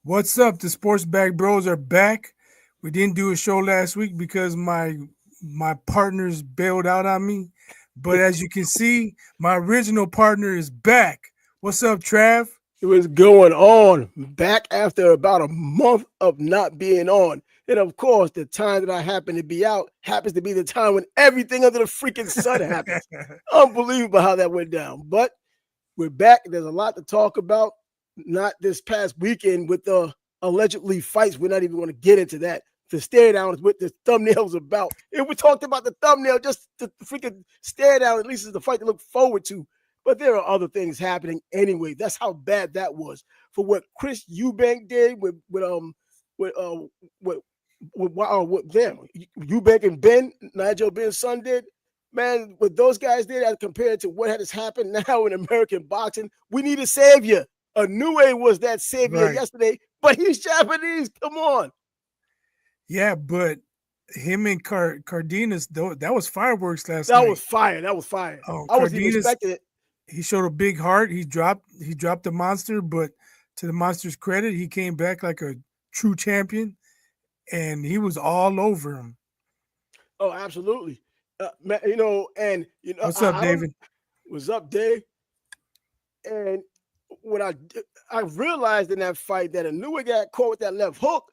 What's up? The Sports Bag Bros are back. We didn't do a show last week because my partners bailed out on me. But as you can see, my original partner is back. What's up, Trav? It was going on back after about a month of not being on. And of course, the time that I happen to be out happens to be the time when everything under the freaking sun happens. Unbelievable how that went down. But we're back. There's a lot to talk about. Not this past weekend with the allegedly fights. We're not even going to get into that. The stare down is what the thumbnail's about. If we talked about the thumbnail, just the freaking stare down, at least is the fight to look forward to. But there are other things happening anyway. That's how bad that was. For what Chris Eubank did with them, Eubank and Nigel Ben's son did. Man, what those guys did as compared to what has happened now in American boxing, we need a savior. Inoue was that savior yesterday, but he's Japanese. Come on. Yeah, but him and Cardenas, that was fireworks last night. That was fire. I wasn't even expecting it. He showed a big heart. He dropped the monster, but to the monster's credit, he came back like a true champion, and he was all over him. Oh, absolutely. What's up, David? What's up, Dave? And when I realized in that fight that Inoue got caught with that left hook,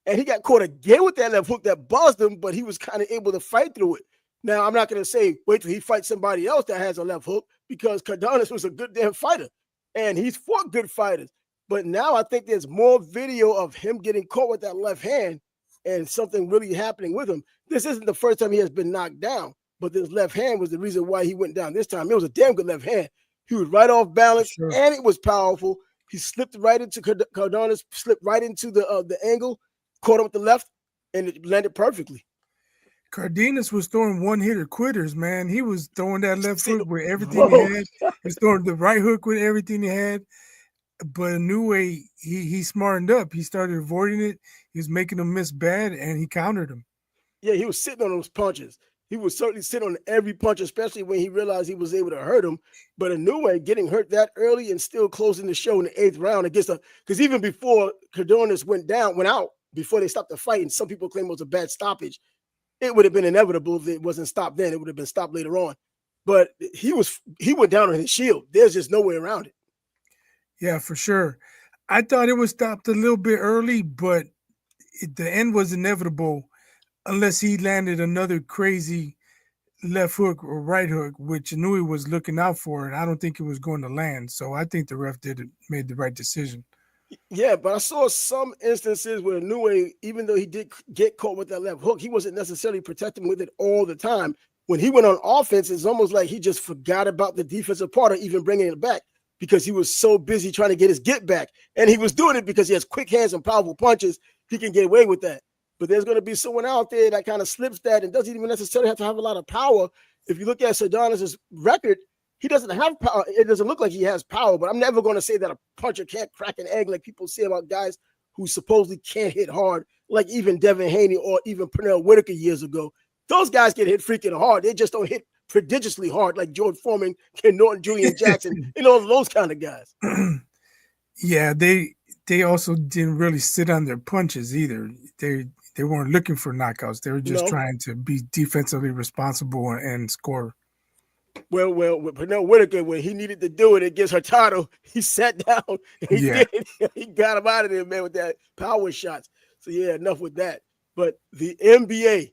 and he got caught again with that left hook that buzzed him, but he was kind of able to fight through it. Now, I'm not going to say wait till he fights somebody else that has a left hook, because Cardenas was a good damn fighter, and he's fought good fighters. But now I think there's more video of him getting caught with that left hand and something really happening with him. This isn't the first time he has been knocked down, but this left hand was the reason why he went down this time. It was a damn good left hand. He was right off balance, and it was powerful. He slipped right into Cardenas, slipped right into the angle, caught him with the left, and it landed perfectly. Cardenas was throwing one-hitter quitters, man. He was throwing that left hook with everything he had. He was throwing the right hook with everything he had. But Inoue, he smartened up. He started avoiding it. He was making them miss bad, and he countered him. Yeah, he was sitting on those punches. He was certainly sitting on every punch, especially when he realized he was able to hurt him. But Inoue getting hurt that early and still closing the show in the 8th round against because even before Cardenas went out, before they stopped the fight, and some people claim it was a bad stoppage, it would have been inevitable if it wasn't stopped then. It would have been stopped later on. But he went down on his shield. There's just no way around it. Yeah, for sure. I thought it was stopped a little bit early, but the end was inevitable unless he landed another crazy left hook or right hook, which Inoue was looking out for, and I don't think it was going to land. So I think the ref made the right decision. Yeah, but I saw some instances where Inoue, even though he did get caught with that left hook, he wasn't necessarily protecting with it all the time. When he went on offense, it's almost like he just forgot about the defensive part or even bringing it back because he was so busy trying to get his get back. And he was doing it because he has quick hands and powerful punches. He can get away with that. But there's going to be someone out there that kind of slips that and doesn't even necessarily have to have a lot of power. If you look at Sardonis' record, he doesn't have power. It doesn't look like he has power, but I'm never going to say that a puncher can't crack an egg like people say about guys who supposedly can't hit hard, like even Devin Haney or even Pernell Whitaker years ago. Those guys get hit freaking hard. They just don't hit prodigiously hard like George Foreman, Ken Norton, Julian Jackson, and all those kind of guys. Yeah, they also didn't really sit on their punches either. They weren't looking for knockouts. They were just trying to be defensively responsible and score. Well, with Pernell Whitaker, when he needed to do it against Hurtado, he sat down and he got him out of there, man, with that power shots. So, yeah, enough with that. But the NBA,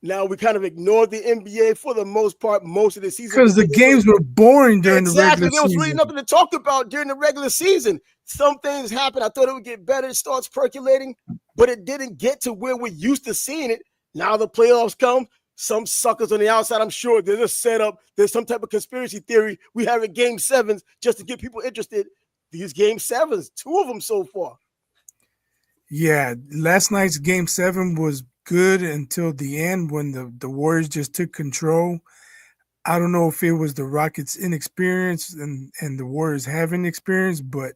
now we kind of ignored the NBA for the most part, most of the season. Because the games were boring during the regular season. There was really nothing to talk about during the regular season. Some things happened. I thought it would get better. It starts percolating, but it didn't get to where we're used to seeing it. Now the playoffs come. Some suckers on the outside, I'm sure there's a setup. There's some type of conspiracy theory. We have it game 7s just to get people interested. These game 7s, 2 of them so far. Yeah, last night's game 7 was good until the end when the Warriors just took control. I don't know if it was the Rockets' inexperience and the Warriors having experience, but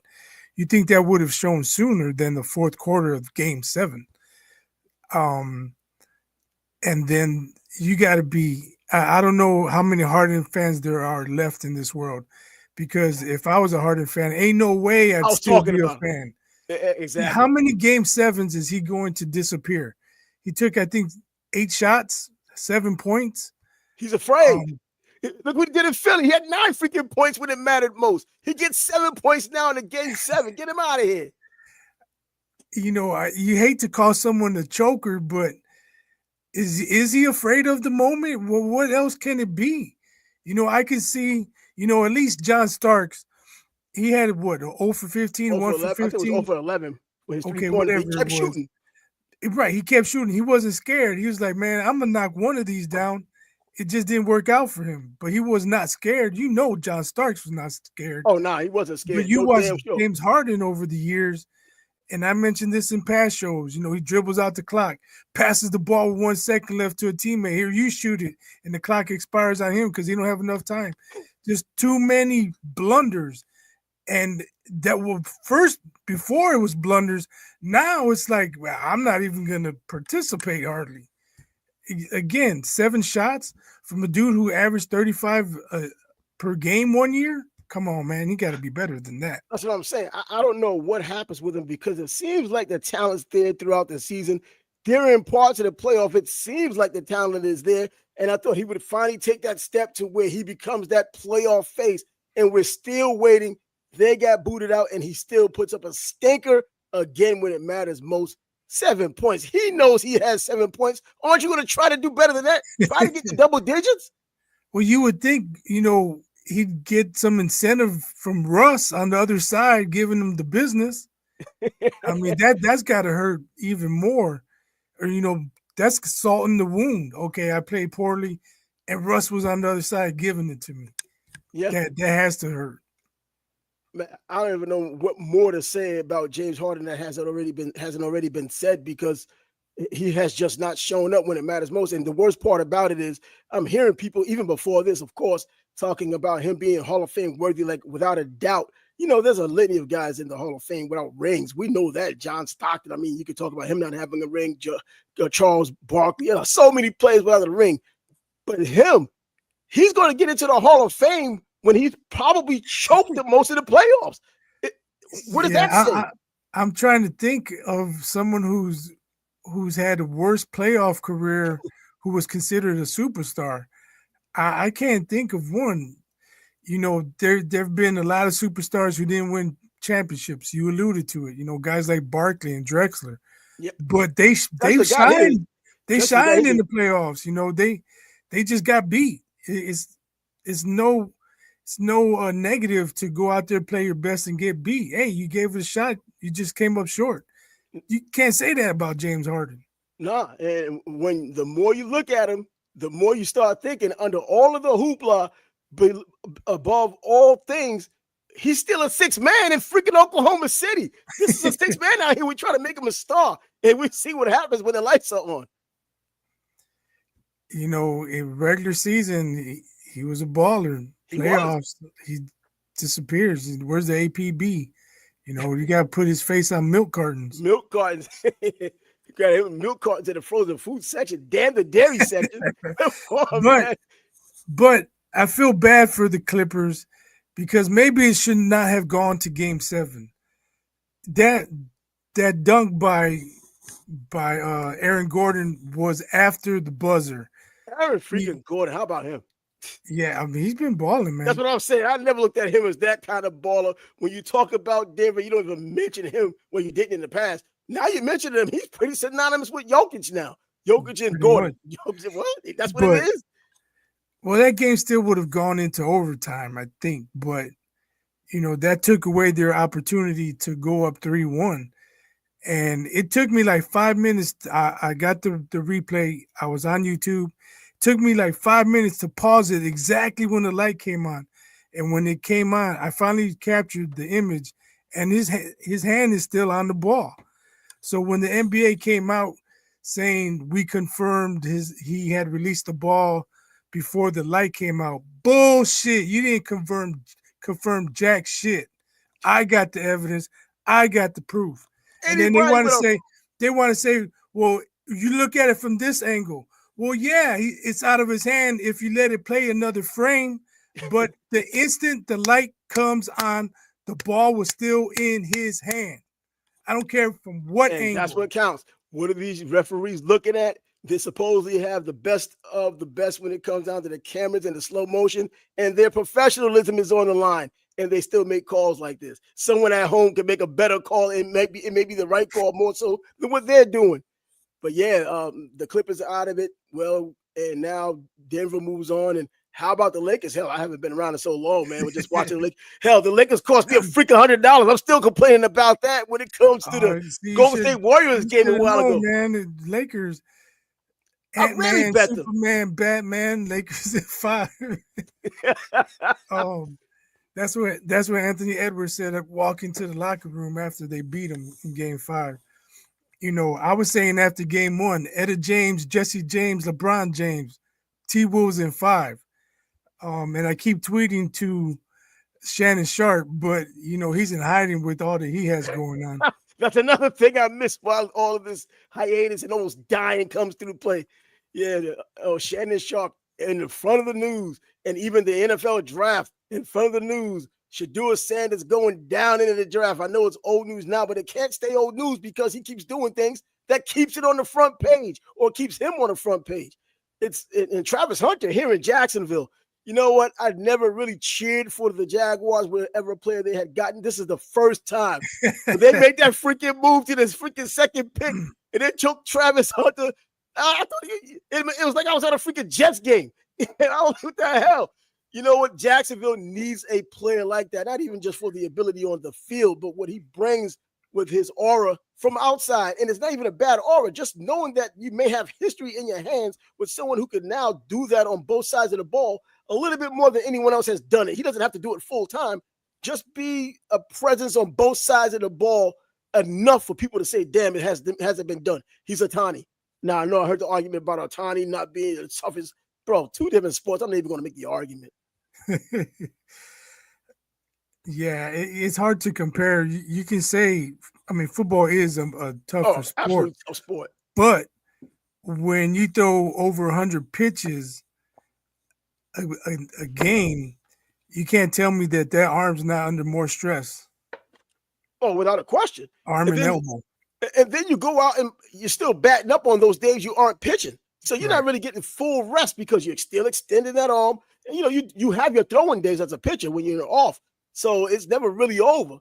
you think that would have shown sooner than the fourth quarter of game 7. And then you got to be – I don't know how many Harden fans there are left in this world, because if I was a Harden fan, ain't no way I'd still be a fan. How Exactly. many game sevens is he going to disappear? He took, I think, 8 shots, 7 points. He's afraid. Um, Look what he did in Philly. He had 9 freaking points when it mattered most. He gets 7 points now in the game 7. Get him out of here. you hate to call someone a choker, but is he afraid of the moment? Well, what else can it be? I can see, at least John Starks, he had what, 0 for 15, 0 1 for for 11. I think it was 0 15. for 11 with his Okay, 3 pointers. He whatever it kept was. shooting. Right, he kept shooting. He wasn't scared. He was like, man, I'm gonna knock one of these down. It just didn't work out for him, but he was not scared. John Starks was not scared. Oh, nah, he wasn't But scared. you No watch damn sure. James Harden over the years, and I mentioned this in past shows. He dribbles out the clock, passes the ball with 1 second left to a teammate. Here, you shoot it, and the clock expires on him because he don't have enough time. Just too many blunders, and that were first before it was blunders. Now it's like, well, I'm not even gonna participate hardly. Again, 7 shots from a dude who averaged 35 per game one year. Come on, man, he got to be better than that. That's what I'm saying. I don't know what happens with him because it seems like the talent's there throughout the season. During parts of the playoff, it seems like the talent is there. And I thought he would finally take that step to where he becomes that playoff face. And we're still waiting. They got booted out, and he still puts up a stinker again when it matters most. 7 points. He knows he has 7 points. Aren't you going to try to do better than that? Try to get to double digits? Well, you would think, he'd get some incentive from Russ on the other side, giving him the business. I mean, that's got to hurt even more. Or, that's salt in the wound. Okay, I played poorly, and Russ was on the other side giving it to me. Yeah. That has to hurt. Man, I don't even know what more to say about James Harden that hasn't already been said because he has just not shown up when it matters most. And the worst part about it is I'm hearing people even before this, of course, talking about him being Hall of Fame worthy, like without a doubt. There's a litany of guys in the Hall of Fame without rings. We know that. John Stockton. I mean, you could talk about him not having a ring. Charles Barkley. So many players without a ring. But he's going to get into the Hall of Fame when he's probably choked at most of the playoffs. What does that say? I'm trying to think of someone who's had a worse playoff career who was considered a superstar. I can't think of one. There've been a lot of superstars who didn't win championships. You alluded to it. Guys like Barkley and Drexler. Yep. But they shined. They shined in the playoffs. They just got beat. It's no negative to go out there, play your best, and get beat. Hey, you gave it a shot. You just came up short. You can't say that about James Harden. Nah, and when the more you look at him, the more you start thinking under all of the hoopla, above all things, he's still a 6 man in freaking Oklahoma City. This is a 6 man out here. We try to make him a star, and we see what happens when the lights are on. In regular season, he was a baller. Playoffs, he disappears. Where's the APB? You got to put his face on milk cartons. Milk cartons. You got him milk cartons in the frozen food section. Damn the dairy section. But I feel bad for the Clippers because maybe it should not have gone to Game 7. That dunk by Aaron Gordon was after the buzzer. Aaron freaking Gordon, how about him? Yeah, I mean, he's been balling, man. That's what I'm saying. I never looked at him as that kind of baller. When you talk about Denver, you don't even mention him when you didn't in the past. Now you mention him, he's pretty synonymous with Jokic now. Jokic and Gordon. Jokic, what? That's what it is. Well, that game still would have gone into overtime, I think. But, that took away their opportunity to go up 3-1. And it took me like 5 minutes. I got the replay. I was on YouTube. It took me like 5 minutes to pause it exactly when the light came on. And when it came on, I finally captured the image. And his hand is still on the ball. So when the NBA came out saying we confirmed he had released the ball before the light came out, bullshit. You didn't confirm jack shit. I got the evidence. I got the proof. And then they want to say, well, you look at it from this angle. Well, yeah, it's out of his hand if you let it play another frame. But the instant the light comes on, the ball was still in his hand. I don't care from what And that's angle. what counts. What are these referees looking at? They supposedly have the best of the best when it comes down to the cameras and the slow motion, and their professionalism is on the line, and they still make calls like this. Someone at home can make a better call, and it may be the right call more so than what they're doing. But yeah, the Clippers are out of it. Well, and now Denver moves on. And how about the Lakers? Hell, I haven't been around in so long, man. We're just watching the Lakers. Hell, the Lakers cost me a freaking $100. I'm still complaining about that when it comes to the See, Golden State Warriors you game should a have while known, ago. man. The Lakers, I really Ant-Man, bet them. Superman, Batman, Lakers at 5. um, that's what Anthony Edwards said up walking to the locker room after they beat him in Game 5. You know, I was saying after Game 1, Etta James, Jesse James, LeBron James, T. Wolves in 5. And I keep tweeting to Shannon Sharp, but you know he's in hiding with all that he has going on. That's another thing I missed while all of this hiatus and almost dying comes through play. Yeah, Shannon Sharp in the front of the news, and even the NFL draft in front of the news. Shedeur Sanders going down into the draft. I know it's old news now, but it can't stay old news because he keeps doing things that keeps it on the front page or keeps him on the front page. And Travis Hunter here in Jacksonville. You know what? I'd never really cheered for the Jaguars wherever player they had gotten. This is the first time they made that freaking move to this freaking second pick, and then took Travis Hunter. I thought it was like I was at a freaking Jets game. And I was, what the hell? You know what? Jacksonville needs a player like that, not even just for the ability on the field, but what he brings with his aura from outside. And it's not even a bad aura, just knowing that you may have history in your hands with someone who can now do that on both sides of the ball a little bit more than anyone else has done it. He doesn't have to do it full time. Just be a presence on both sides of the ball enough for people to say, damn, it hasn't been done. He's Ohtani. Now, I know I heard the argument about Ohtani not being the toughest. Bro, two different sports. I'm not even going to make the argument. Yeah, it's hard to compare. You can say, I mean, football is a tougher sport. Absolutely tough sport. But when you throw over 100 pitches a game, you can't tell me that arm's not under more stress. Oh, without a question. Arm and elbow. And then you go out and you're still batting up on those days you aren't pitching. So you're not really getting full rest because you're still extending that arm. And, you know, you have your throwing days as a pitcher when you're off. So it's never really over.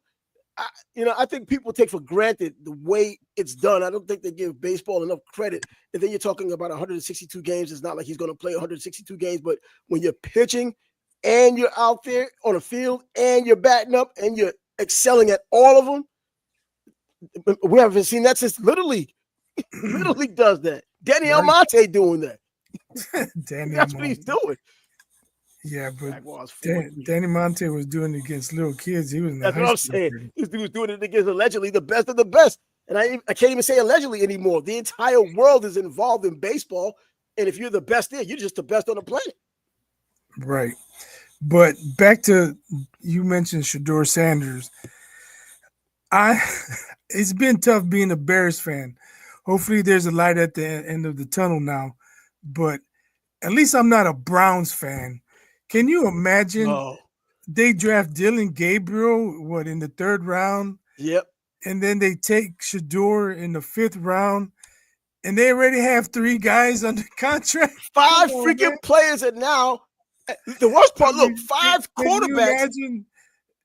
I think people take for granted the way it's done. I don't think they give baseball enough credit. And then you're talking about 162 games. It's not like he's going to play 162 games. But when you're pitching and you're out there on the field and you're batting up and you're excelling at all of them, we haven't seen that since Little League. Little League does that. Danny Almonte doing that. That's what he's doing. Yeah, but Danny Monte was doing it against little kids. He was in the That's what I'm saying. This dude was doing it against allegedly the best of the best. And I can't even say allegedly anymore. The entire world is involved in baseball. And if you're the best there, you're just the best on the planet. Right. But back to, you mentioned Shedeur Sanders. It's been tough being a Bears fan. Hopefully there's a light at the end of the tunnel now. But at least I'm not a Browns fan. Can you imagine they draft Dylan Gabriel, in the 3rd round? Yep. And then they take Shedeur in the 5th round, and they already have 3 guys under contract. 5 freaking players, and now the worst part, 5 quarterbacks. Can you imagine,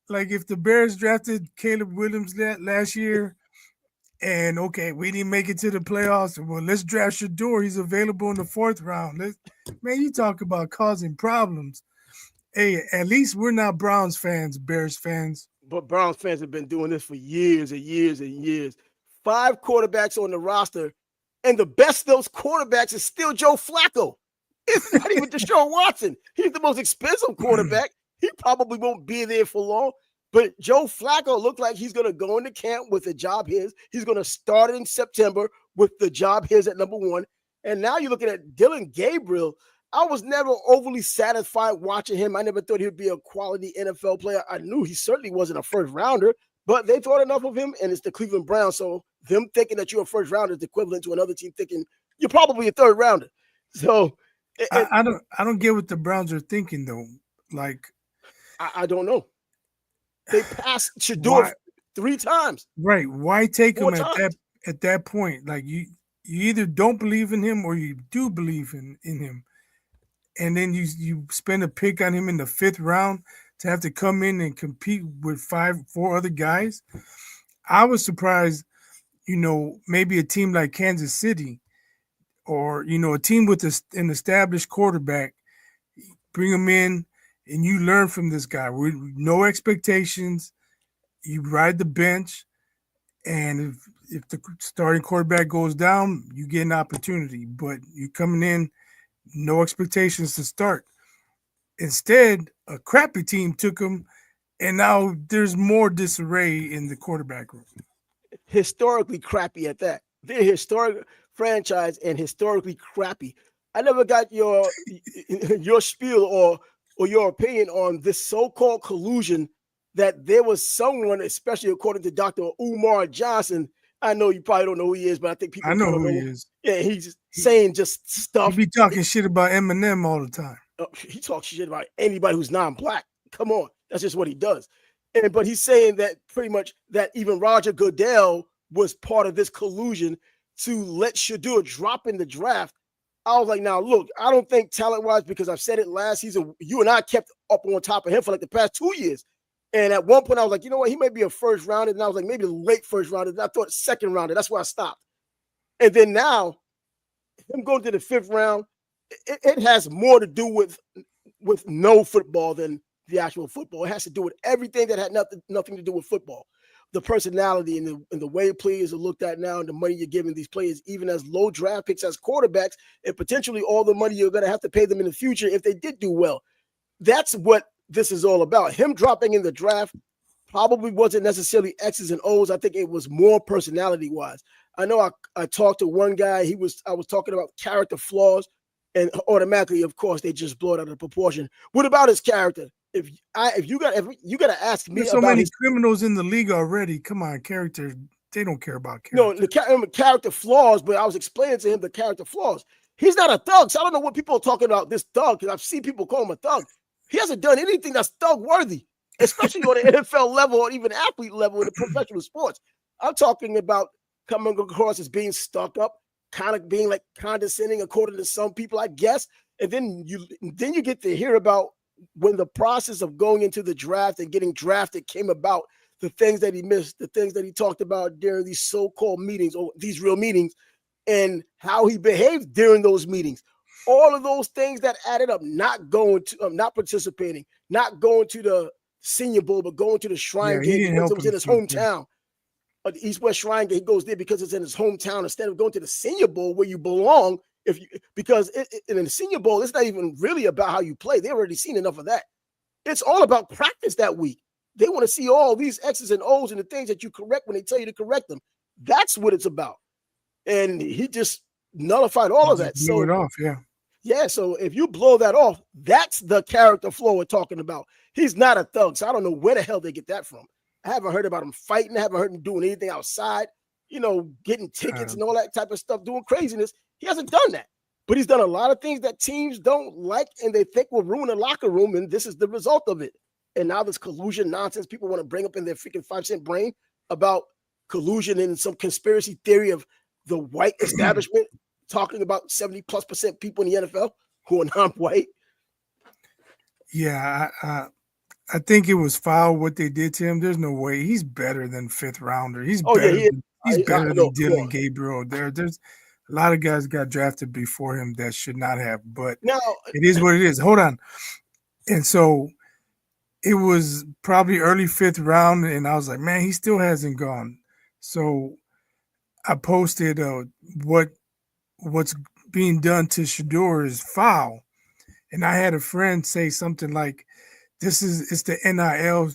like, if the Bears drafted Caleb Williams last year, and we didn't make it to the playoffs. Well, let's draft Shedeur. He's available in the 4th round. Man, you talk about causing problems. Hey, at least we're not Browns fans, Bears fans. But Browns fans have been doing this for years and years and years. 5 quarterbacks on the roster, and the best of those quarterbacks is still Joe Flacco. It's not even Deshaun Watson. He's the most expensive quarterback. He probably won't be there for long. But Joe Flacco looked like he's going to go into camp with a job his. He's going to start in September with the job his at number 1. And now you're looking at Dylan Gabriel. I was never overly satisfied watching him. I never thought he would be a quality NFL player. I knew he certainly wasn't a 1st rounder, but they thought enough of him, and it's the Cleveland Browns. So them thinking that you're a 1st rounder is equivalent to another team thinking you're probably a 3rd rounder. So I don't get what the Browns are thinking though. Like, I don't know. They passed Shedeur. 3 times, Right. Why take 4 him times. at that point? Like you either don't believe in him or you do believe in him. And then you spend a pick on him in the fifth round to have to come in and compete with four other guys. I was surprised, maybe a team like Kansas City or a team with an established quarterback, bring him in and you learn from this guy with no expectations. You ride the bench, and if the starting quarterback goes down, you get an opportunity. But you're coming in, no expectations to start. Instead, a crappy team took him, and now there's more disarray in the quarterback room. Historically crappy at that. They're a historic franchise and historically crappy. I never got your spiel or your opinion on this so-called collusion that there was someone, especially according to Dr. Umar Johnson. I know you probably don't know who he is, but I think I people know kind of who he know. is. Yeah, he's saying just He stuff. be talking shit about Eminem all the time. He talks shit about anybody who's non-black. Come on, that's just what he does. But he's saying that pretty much that even Roger Goodell was part of this collusion to let Shedeur drop in the draft. I was like, now look, I don't think talent-wise, because I've said it last season, you and I kept up on top of him for like the past 2 years. And at one point, I was like, you know what, he may be a first rounder. And I was like, maybe late first rounder. And I thought second rounder. That's where I stopped. And then now, him going to the fifth round, it has more to do with no football than the actual football. It has to do with everything that had nothing to do with football. The personality and the way players are looked at now and the money you're giving these players, even as low draft picks as quarterbacks, and potentially all the money you're going to have to pay them in the future if they did do well. That's what this is all about. Him dropping in the draft probably wasn't necessarily X's and O's. I think it was more personality-wise. I know I talked to one guy. I was talking about character flaws, and automatically, of course, they just blow it out of proportion. What about his character? If you got to ask me There's so about many his criminals in the league already. Come on, character. They don't care about no character. the character flaws, but I was explaining to him the character flaws. He's not a thug, so I don't know what people are talking about this thug, because I've seen people call him a thug. He hasn't done anything that's thug worthy, especially on the NFL level or even athlete level in the professional sports. I'm talking about coming across as being stuck up, kind of being like condescending, according to some people, I guess. And then you get to hear about when the process of going into the draft and getting drafted came about, the things that he missed, the things that he talked about during these so-called meetings or these real meetings, and how he behaved during those meetings. All of those things that added up, not participating, not going to the Senior Bowl, but going to the Shrine Yeah, he Game didn't because help it was in his himself. Yeah. hometown. The East West Shrine Game, he goes there because it's in his hometown instead of going to the Senior Bowl where you belong. Because in the Senior Bowl, it's not even really about how you play. They've already seen enough of that. It's all about practice that week. They want to see all these X's and O's and the things that you correct when they tell you to correct them. That's what it's about. And he just nullified all He of just that. blew it off. Yeah. Yeah, so if you blow that off, that's the character flaw we're talking about. He's not a thug, so I don't know where the hell they get that from. I haven't heard about him fighting. I haven't heard him doing anything outside, getting tickets and all that type of stuff, doing craziness. He hasn't done that. But he's done a lot of things that teams don't like and they think will ruin a locker room, and this is the result of it. And now this collusion nonsense people want to bring up in their freaking 5-cent brain about collusion and some conspiracy theory of the white establishment talking about 70+% people in the NFL who are non-white. Yeah, I think it was foul what they did to him. There's no way he's better than fifth rounder. He's better. Yeah, He's better than Dylan Gabriel. There's a lot of guys got drafted before him that should not have. But now it is what it is. Hold on. And so it was probably early fifth round, and I was like, man, he still hasn't gone. So I posted what's being done to Shedeur is foul. And I had a friend say something like, it's the NIL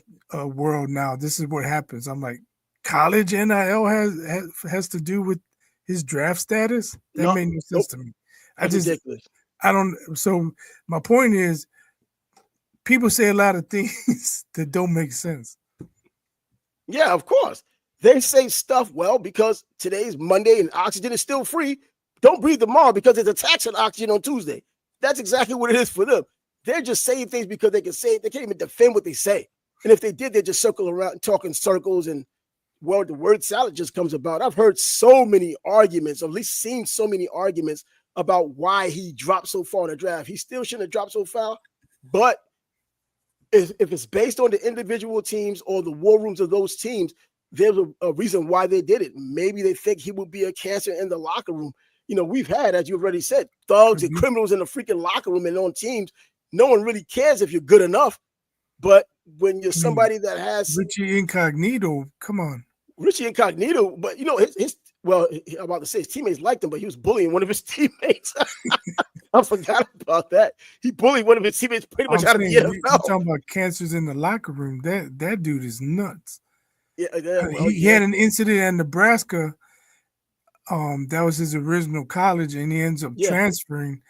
world now. This is what happens. I'm like, college NIL has to do with his draft status? That made no sense to me. That's ridiculous. I don't. So my point is, people say a lot of things that don't make sense. Yeah, of course. They say stuff, because today's Monday and oxygen is still free. Don't breathe tomorrow because there's a tax on oxygen on Tuesday. That's exactly what it is for them. They're just saying things because they can say it. They can't even defend what they say. And if they did, they just circle around and talk in circles and well, the word salad just comes about. I've heard so many arguments, or at least seen so many arguments about why he dropped so far in the draft. He still shouldn't have dropped so far, but if it's based on the individual teams or the war rooms of those teams, there's a reason why they did it. Maybe they think he will be a cancer in the locker room. We've had, as you already said, thugs and criminals in the freaking locker room and on teams. No one really cares if you're good enough. But when you're somebody that has Richie Incognito, come on. Richie Incognito, but I'm about to say his teammates liked him, but he was bullying one of his teammates. I forgot about that. He bullied one of his teammates pretty much out of the NFL. You're talking about cancers in the locker room. That dude is nuts. Yeah, he had an incident at Nebraska. That was his original college, and he ends up transferring.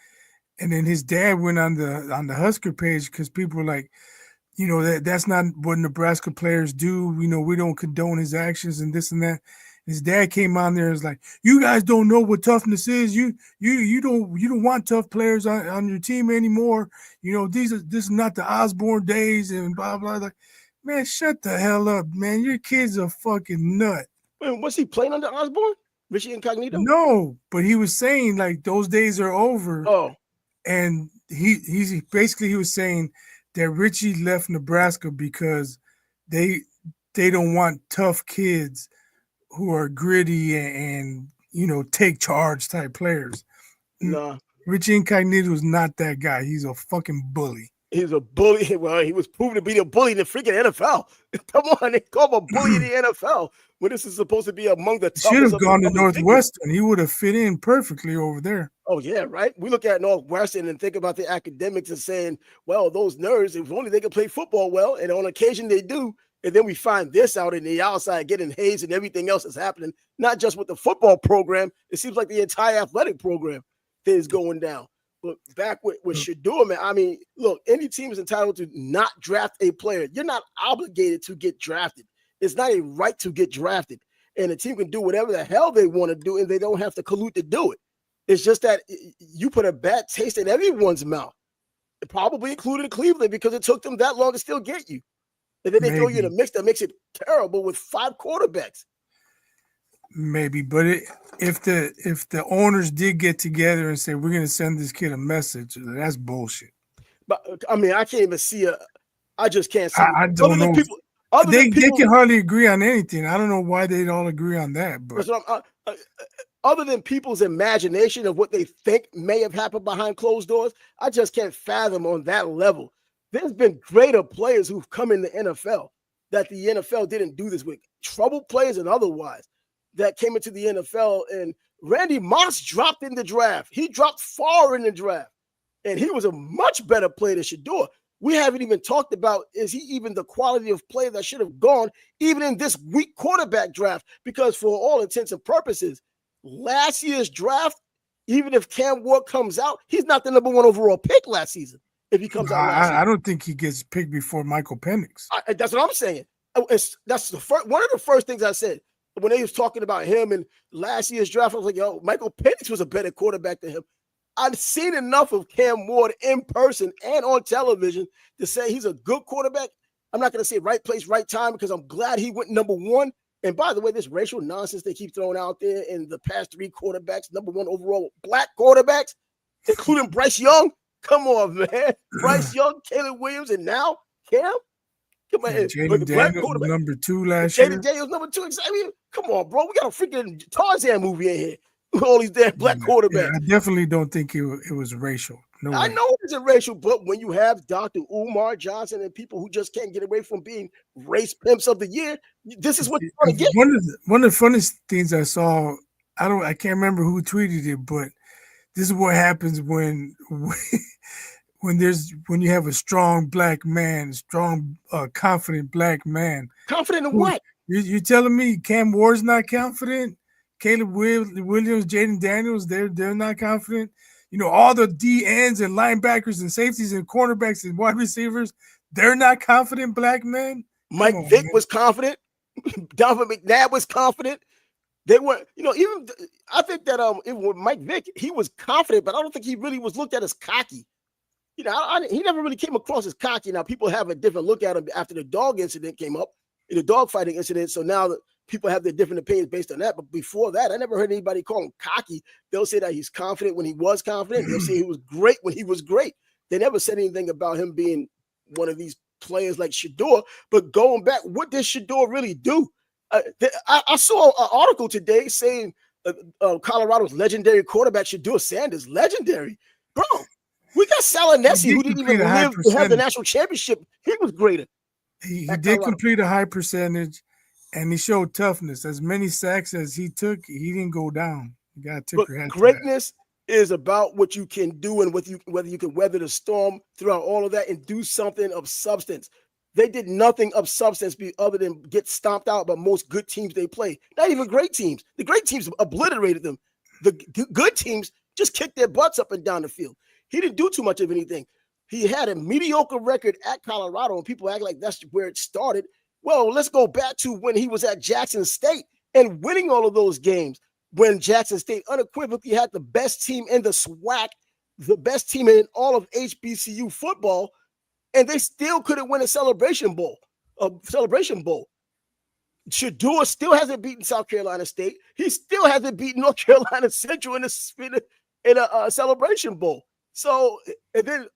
And then his dad went on the Husker page because people were like, that's not what Nebraska players do. We don't condone his actions and this and that. His dad came on there and was like, "You guys don't know what toughness is. You don't want tough players on your team anymore. This is not the Osborne days and blah blah." Like, man, shut the hell up, man. Your kid's a fucking nut. Wait, was he playing under Osborne? Richie Incognito? No, but he was saying like those days are over. Oh, and he was saying that Richie left Nebraska because they don't want tough kids who are gritty and take charge type players. Nah. Richie Incognito is not that guy. He's a fucking bully. He's a bully. Well, he was proven to be the bully in the freaking NFL. Come on, they call him a bully in the NFL when this is supposed to be among the toughest. He should have gone to Northwestern. He would have fit in perfectly over there. Oh, yeah, right? We look at Northwestern and think about the academics and saying, well, those nerds, if only they could play football well, and on occasion they do, and then we find this out in the outside getting hazed and everything else is happening, not just with the football program. It seems like the entire athletic program is going down. But back with Shedeur, man, I mean, look, any team is entitled to not draft a player. You're not obligated to get drafted. It's not a right to get drafted. And a team can do whatever the hell they want to do, and they don't have to collude to do it. It's just that you put a bad taste in everyone's mouth, probably including Cleveland, because it took them that long to still get you. And then they throw you in a mix that makes it terrible with 5 quarterbacks. Maybe, but if the owners did get together and say we're going to send this kid a message, that's bullshit. But I mean, I can't even see I just can't see. I don't know. They can hardly agree on anything. I don't know why they'd all agree on that. But other than people's imagination of what they think may have happened behind closed doors, I just can't fathom on that level. There's been greater players who've come in the NFL that the NFL didn't do this with, troubled players and otherwise, that came into the NFL. And Randy Moss dropped in the draft. He dropped far in the draft, and he was a much better player than Shedeur. We haven't even talked about, is he even the quality of player that should have gone even in this weak quarterback draft? Because for all intents and purposes, last year's draft, even if Cam Ward comes out, he's not the number 1 overall pick last season. If he comes out last season. I don't think he gets picked before Michael Penix. That's what I'm saying. That's one of the first things I said when they was talking about him in last year's draft. I was like, yo, Michael Penix was a better quarterback than him. I've seen enough of Cam Ward in person and on television to say he's a good quarterback. I'm not going to say right place, right time, because I'm glad he went number 1. And by the way, this racial nonsense they keep throwing out there in the past 3 quarterbacks, number 1 overall black quarterbacks, including Bryce Young. Come on, man. Bryce Young, Caleb Williams, and now Cam? Come on. Jaden Daniels number 2 last year. Jaden Daniels number 2. Exactly. Come on, bro. We got a freaking Tarzan movie in here. All these damn black quarterbacks. Yeah, I definitely don't think it was racial. No way. I know it isn't racial, but when you have Dr. Umar Johnson and people who just can't get away from being race pimps of the year, this is what you're going to get. One of the funniest things I saw, I can't remember who tweeted it, but this is what happens when you have a strong black man, confident black man. Confident in what? You're telling me Cam Ward's not confident? Caleb Williams, Jaden Daniels, they're not confident. All the DNs and linebackers and safeties and cornerbacks and wide receivers, they're not confident black men. Mike Vick was confident. Donovan McNabb was confident. They were, even I think that with Mike Vick, he was confident, but I don't think he really was looked at as cocky. He never really came across as cocky. Now people have a different look at him after the dog incident came up, the dog fighting incident. So now people have their different opinions based on that. But before that, I never heard anybody call him cocky. They'll say that he's confident when he was confident. They'll say he was great when he was great. They never said anything about him being one of these players like Shedeur. But going back, what did Shedeur really do? I saw an article today saying Colorado's legendary quarterback Shedeur Sanders, legendary. Bro, we got Salinesi, who didn't even live to have the national championship. He was greater. He did complete a high percentage, and he showed toughness. As many sacks as he took, he didn't go down. You got to tip your hat. Greatness is about what you can do and whether you can weather the storm throughout all of that and do something of substance. They did nothing of substance other than get stomped out by most good teams they play. Not even great teams. The great teams obliterated them. The good teams just kicked their butts up and down the field. He didn't do too much of anything. He had a mediocre record at Colorado, and people act like that's where it started. Well, let's go back to when he was at Jackson State and winning all of those games when Jackson State unequivocally had the best team in the SWAC, the best team in all of HBCU football, and they still couldn't win a Celebration Bowl. Shedeur still hasn't beaten South Carolina State. He still hasn't beaten North Carolina Central in a Celebration Bowl. So, and then,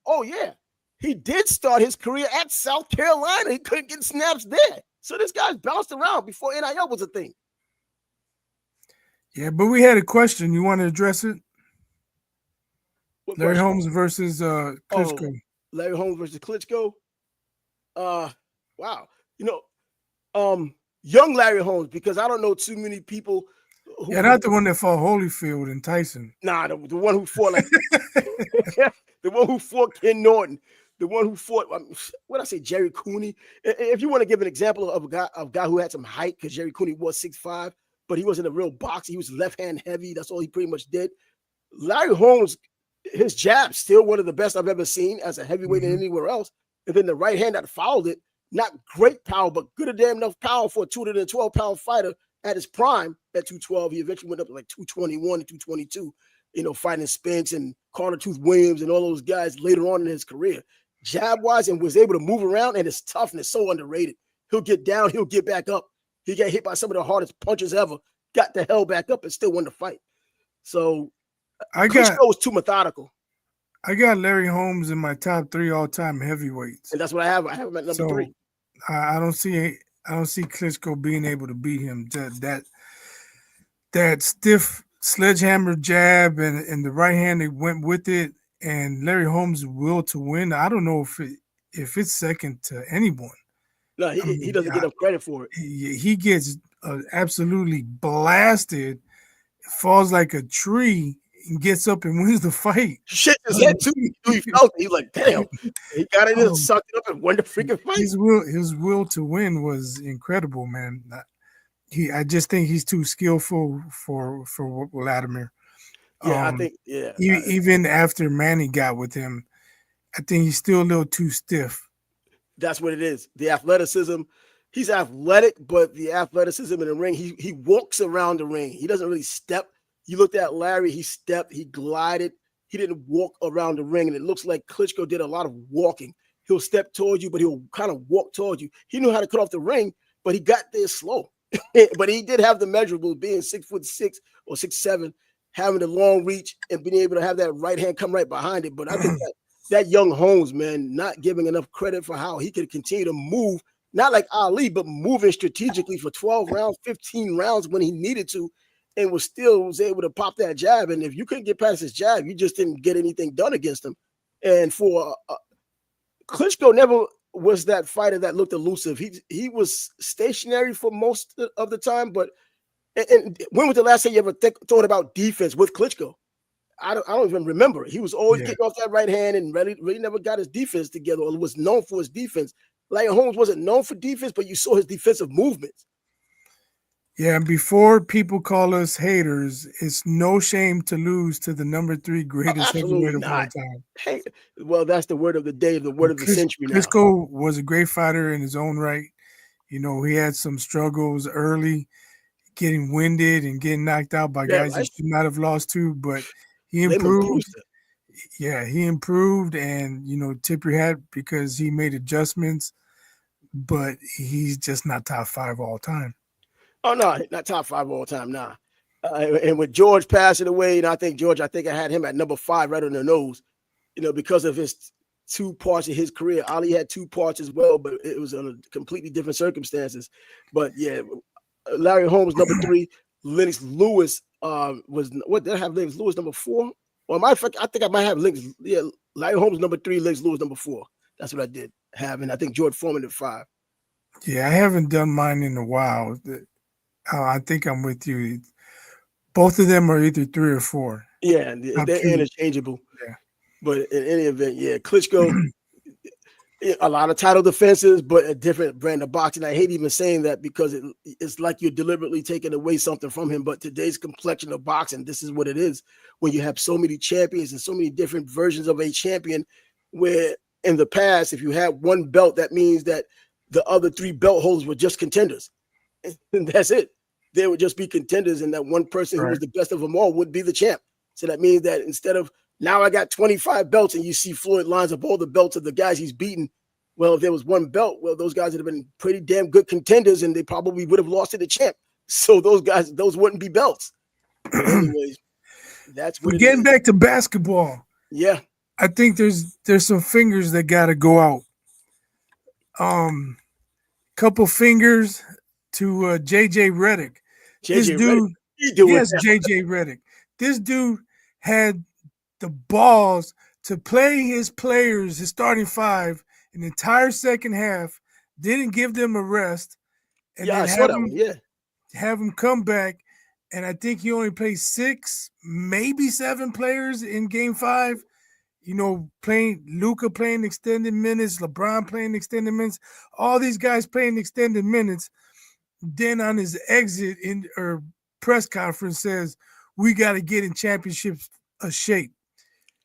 he did start his career at South Carolina. He couldn't get snaps there. So this guy's bounced around before NIL was a thing. Yeah, but we had a question. You want to address it? Larry Holmes versus Klitschko. Larry Holmes versus Klitschko. Wow. Young Larry Holmes, because I don't know too many people. Not the one that fought Holyfield and Tyson. Nah, the one who fought the one who fought Ken Norton, the one who fought Jerry Cooney. If you want to give an example of a guy who had some height, because Jerry Cooney was 6'5", but he wasn't a real boxer. He was left-hand heavy. That's all he pretty much did. Larry Holmes, his jab still one of the best I've ever seen as a heavyweight than anywhere else. And then the right hand that followed it, not great power, but good damn enough power for a 212-pound fighter at his prime at 212. He eventually went up to like 221 and 222, fighting Spence and Carter Tooth Williams and all those guys later on in his career. Jab-wise, and was able to move around, and his toughness so underrated. He'll get down, he'll get back up. He got hit by some of the hardest punches ever, got the hell back up and still won the fight. So Klitschko was too methodical. I got Larry Holmes in my top 3 all-time heavyweights. And that's what I have. I have him at number 3. I don't see Klitschko being able to beat him. That stiff sledgehammer jab and the right hand that went with it, and Larry Holmes' will to win. I don't know if it's second to anyone. No, he doesn't get enough credit for it. He gets absolutely blasted, falls like a tree, and gets up and wins the fight. Shit his head too. He felt it. He's like, damn. He got it and sucked it up and won the freaking fight. His will to win was incredible, man. I just think he's too skillful for Vladimir. Yeah, I think, even after Manny got with him, I think he's still a little too stiff. That's what it is. The athleticism. He's athletic, but the athleticism in the ring, he walks around the ring. He doesn't really step. You looked at Larry, he stepped, he glided. He didn't walk around the ring, and it looks like Klitschko did a lot of walking. He'll step towards you, but he'll kind of walk towards you. He knew how to cut off the ring, but he got there slow. But he did have the measurables, being 6'6" or 6'7", having the long reach and being able to have that right hand come right behind it. But I think that young Holmes, man, not giving enough credit for how he could continue to move, not like Ali, but moving strategically for 12 rounds, 15 rounds when he needed to, and was able to pop that jab. And if you couldn't get past his jab, you just didn't get anything done against him. And for Klitschko never was that fighter that looked elusive. He was stationary for most of the time, but and when was the last time you ever thought about defense with Klitschko? I don't even remember. He was always getting off that right hand and really never got his defense together or was known for his defense. Larry Holmes wasn't known for defense, but you saw his defensive movements. Yeah, before people call us haters, it's no shame to lose to the number 3 greatest heavyweight of all time. Hey, well, that's the word of the day, the word of the century now. Klitschko was a great fighter in his own right. He had some struggles early, getting winded and getting knocked out by guys he should not have lost to, but he improved. He improved, and, tip your hat because he made adjustments, but he's just not top 5 all time. Oh no, not top 5 all time. Nah. And with George passing away, and I think I had him at number 5 right on the nose. Because of his 2 parts of his career. Ali had 2 parts as well, but it was under completely different circumstances. But yeah, Larry Holmes number 3, Lennox Lewis was what did I have Lennox Lewis number 4? Well, I think I might have Lennox. Yeah, Larry Holmes number 3, Lennox Lewis number 4. That's what I did have, and I think George Foreman at 5. Yeah, I haven't done mine in a while. I think I'm with you. Both of them are either 3 or 4. Yeah, Top they're 2. interchangeable. Yeah. But in any event, yeah, Klitschko, a lot of title defenses, but a different brand of boxing. I hate even saying that because it's like you're deliberately taking away something from him. But today's complexion of boxing, this is what it is. When you have so many champions and so many different versions of a champion, where in the past, if you had one belt, that means that the other 3 belt holders were just contenders. And that's it. They would just be contenders, and that one person who was the best of them all would be the champ. So that means that instead of now I got 25 belts, and you see Floyd lines up all the belts of the guys he's beaten. Well, if there was one belt, well, those guys would have been pretty damn good contenders, and they probably would have lost to the champ. So those wouldn't be belts. But anyways, that's what We're getting back to basketball. Yeah. I think there's some fingers that gotta go out. Couple fingers to JJ Redick. This dude, yes, JJ Redick. This dude had the balls to play his players, his starting 5, an entire second half, didn't give them a rest, and then have them come back. And I think he only played 6, maybe 7 players in game 5. Playing Luka playing extended minutes, LeBron playing extended minutes, all these guys playing extended minutes. Then on his exit or press conference says, we got to get in championship shape.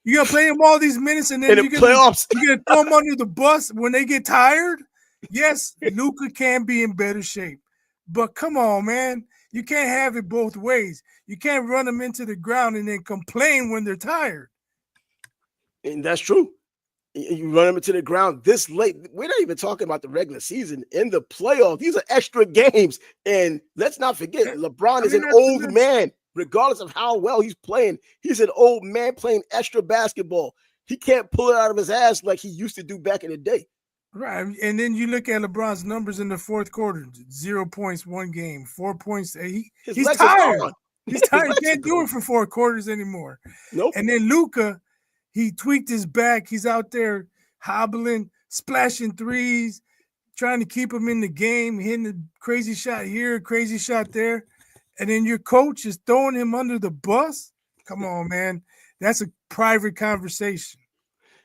You got to play them all these minutes, and then you're going to throw them under the bus when they get tired? Yes, Luka can be in better shape. But come on, man. You can't have it both ways. You can't run them into the ground and then complain when they're tired. And that's true. You run them into the ground this late. We're not even talking about the regular season. In the playoffs, these are extra games. And let's not forget, LeBron is an old man. Regardless of how well he's playing, he's an old man playing extra basketball. He can't pull it out of his ass like he used to do back in the day. Right. And then you look at LeBron's numbers in the fourth quarter, 0 points, 1 game, 4 points. He's tired. He's tired. He can't do it for 4 quarters anymore. Nope. And then Luka, he tweaked his back. He's out there hobbling, splashing threes, trying to keep him in the game, hitting a crazy shot here, crazy shot there. And then your coach is throwing him under the bus? Come on, man. That's a private conversation.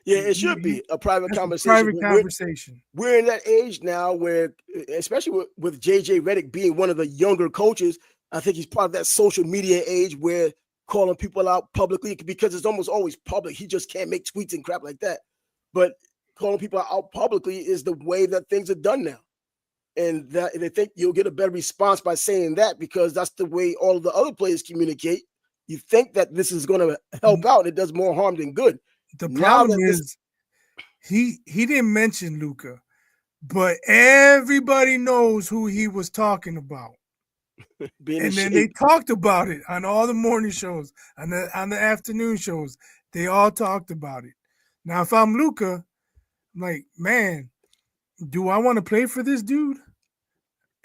Yeah, it should be a private conversation. We're in that age now where, especially with JJ Redick being one of the younger coaches, I think he's part of that social media age where calling people out publicly, because it's almost always public. He just can't make tweets and crap like that. But calling people out publicly is the way that things are done now. And that they think you'll get a better response by saying that, because that's the way all of the other players communicate. You think that this is going to help out. It does more harm than good. The problem is he didn't mention Luka, but everybody knows who he was talking about. And then they talked about it on all the morning shows, on the afternoon shows. They all talked about it. Now, if I'm Luka, I'm like, man, do I want to play for this dude?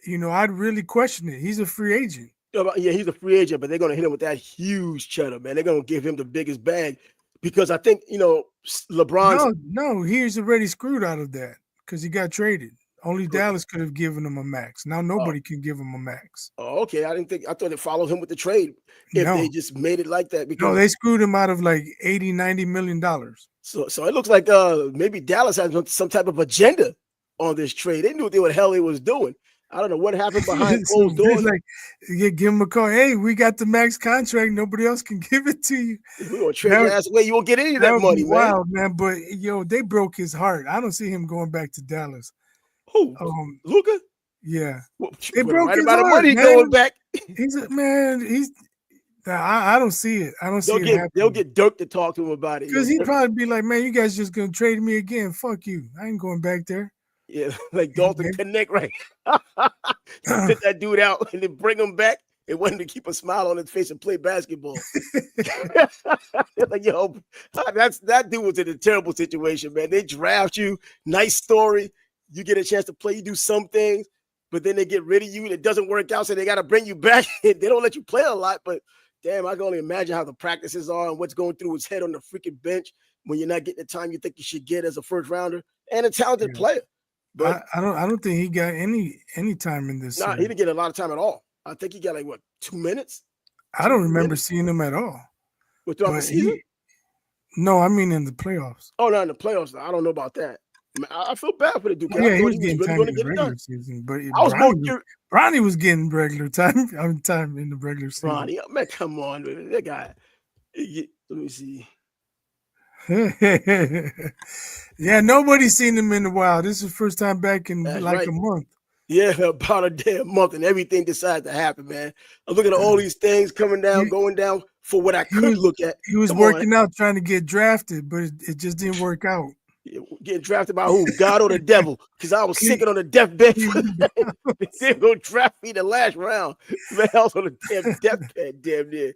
I'd really question it. He's a free agent. Yeah, he's a free agent, but they're going to hit him with that huge cheddar, man. They're going to give him the biggest bag, because I think, LeBron's... No, he's already screwed out of that because he got traded. Only Dallas could have given him a max. Now nobody can give him a max. Oh, okay. I thought they followed him with the trade if they just made it like that. No, they screwed him out of like $80-90 million. So it looks like maybe Dallas has some type of agenda on this trade. They knew what the hell they was doing. I don't know what happened behind closed doors. Like, you give him a call. Hey, we got the max contract. Nobody else can give it to you. We're gonna trade your ass away. You won't get any of that money, man. Wild, man. But they broke his heart. I don't see him going back to Dallas. Who? Luka? Yeah. They broke his heart. Money man. Going back. I don't see it. I don't see it happening. They'll get Dirk to talk to him about it. Because he'd probably be like, man, you guys just gonna trade me again. Fuck you. I ain't going back there. Yeah, like Dalton Connect, right? Sit that dude out and then bring him back and want him to keep a smile on his face and play basketball. Like, yo, that dude was in a terrible situation, man. They draft you, nice story. You get a chance to play, you do some things, but then they get rid of you and it doesn't work out, so they got to bring you back. They don't let you play a lot, but damn, I can only imagine how the practices are and what's going through his head on the freaking bench when you're not getting the time you think you should get as a first rounder and a talented player. But I don't think he got any time in this. Nah, he didn't get a lot of time at all. I think he got like what, 2 minutes? I don't remember seeing him at all. Throughout the season? No, I mean in the playoffs. Oh, no, in the playoffs. I don't know about that. I feel bad for the dude. Yeah, he was getting time in the regular season, but Bronny was getting regular time. Time in the regular season. Bronny, man, come on, man. That guy. Let me see. Yeah, nobody's seen him in a while. This is the first time back in a month. Yeah, about a damn month, and everything decided to happen, man. I'm looking at all these things coming down, going down for what I could look at. He was working out trying to get drafted, but it just didn't work out. Getting drafted by who? God or the devil? Because I was sitting on the deathbed. They were going to draft me the last round. Man, I was on the damn deathbed, damn near.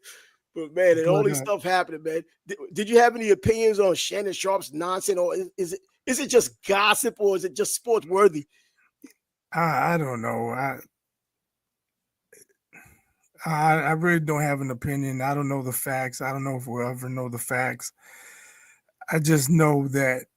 But, man, and all this stuff happening, man. Did you have any opinions on Shannon Sharp's nonsense, or is it just gossip, or is it just sports worthy? I don't know. I really don't have an opinion. I don't know the facts. I don't know if we'll ever know the facts. I just know that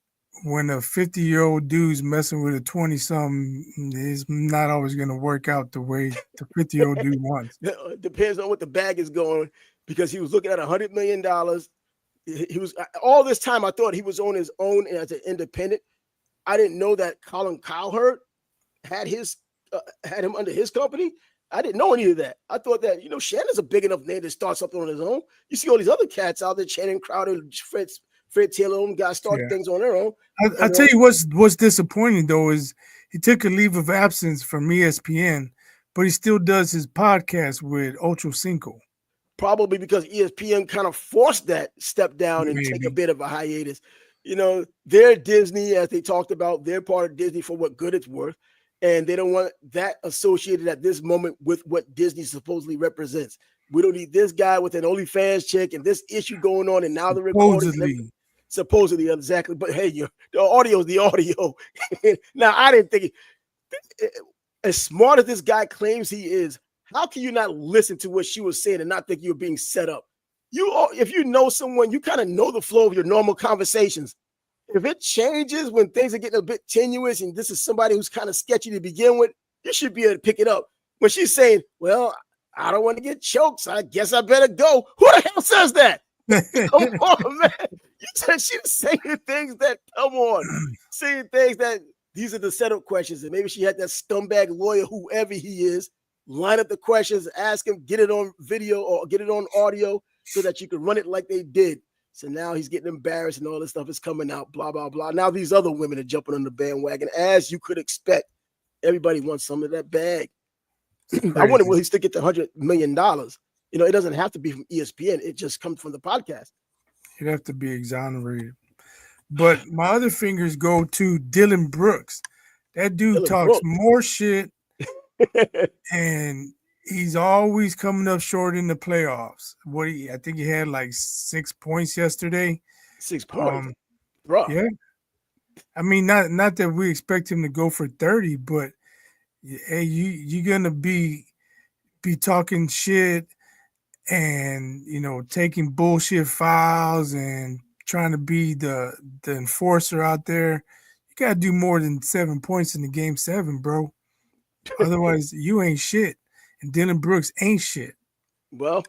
when a 50-year-old dude's messing with a 20-something, it's not always going to work out the way the 50-year-old dude wants. It depends on what the bag is going, because he was looking at $100 million. He was all this time. I thought he was on his own as an independent. I didn't know that Colin Cowherd had him under his company. I didn't know any of that. I thought that, Shannon's a big enough name to start something on his own. You see all these other cats out there, Shannon Crowder, Fred Taylor, guys started things on their own. I tell you what's disappointing though is he took a leave of absence from ESPN, but he still does his podcast with Ocho Cinco. Probably because ESPN kind of forced that step down and take a bit of a hiatus. They're Disney, as they talked about. They're part of Disney for what good it's worth. And they don't want that associated at this moment with what Disney supposedly represents. We don't need this guy with an OnlyFans chick and this issue going on, and now the recording. Supposedly, exactly. But hey, the audio is the audio. Now, I didn't think as smart as this guy claims he is, how can you not listen to what she was saying and not think you're being set up? If you know someone, you kind of know the flow of your normal conversations. If it changes when things are getting a bit tenuous and this is somebody who's kind of sketchy to begin with, you should be able to pick it up. When she's saying, well, I don't want to get choked, so I guess I better go. Who the hell says that? Come on, man. You said she was saying things that, saying things that these are the setup questions. And maybe she had that scumbag lawyer, whoever he is, line up the questions, ask him, get it on video or get it on audio so that you can run it like they did. So now he's getting embarrassed and all this stuff is coming out, blah, blah, blah. Now these other women are jumping on the bandwagon, as you could expect. Everybody wants some of that bag. I wonder, will he still get the $100 million? It doesn't have to be from ESPN. It just comes from the podcast. You'd have to be exonerated. But my other fingers go to Dylan Brooks. That dude talks more shit, and he's always coming up short in the playoffs. I think he had like 6 points yesterday. 6 points, bro. Yeah, I mean, not that we expect him to go for 30, but hey, you're gonna be talking shit and taking bullshit fouls and trying to be the enforcer out there. You gotta do more than 7 points in the game 7, bro. Otherwise, you ain't shit. And Dylan Brooks ain't shit. Well,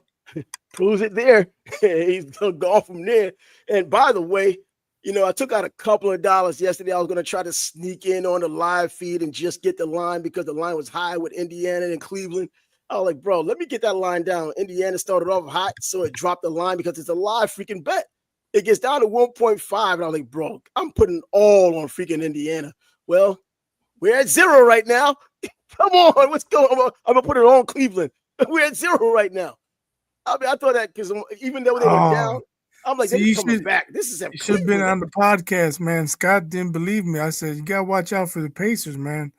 proves it there. He's gone from there. And by the way, I took out a couple of dollars yesterday. I was going to try to sneak in on the live feed and just get the line because the line was high with Indiana and Cleveland. I was like, bro, let me get that line down. Indiana started off hot, so it dropped the line because it's a live freaking bet. It gets down to 1.5, and I was like, bro, I'm putting all on freaking Indiana. Well, we're at 0 right now. Come on, what's going on? I'm going to put it on Cleveland. We're at 0 right now. I mean, I thought that because even though they were down. I'm like, See, they coming back. This is at you should have been Cleveland. on the podcast, man. Scott didn't believe me. I said, you got to watch out for the Pacers, man.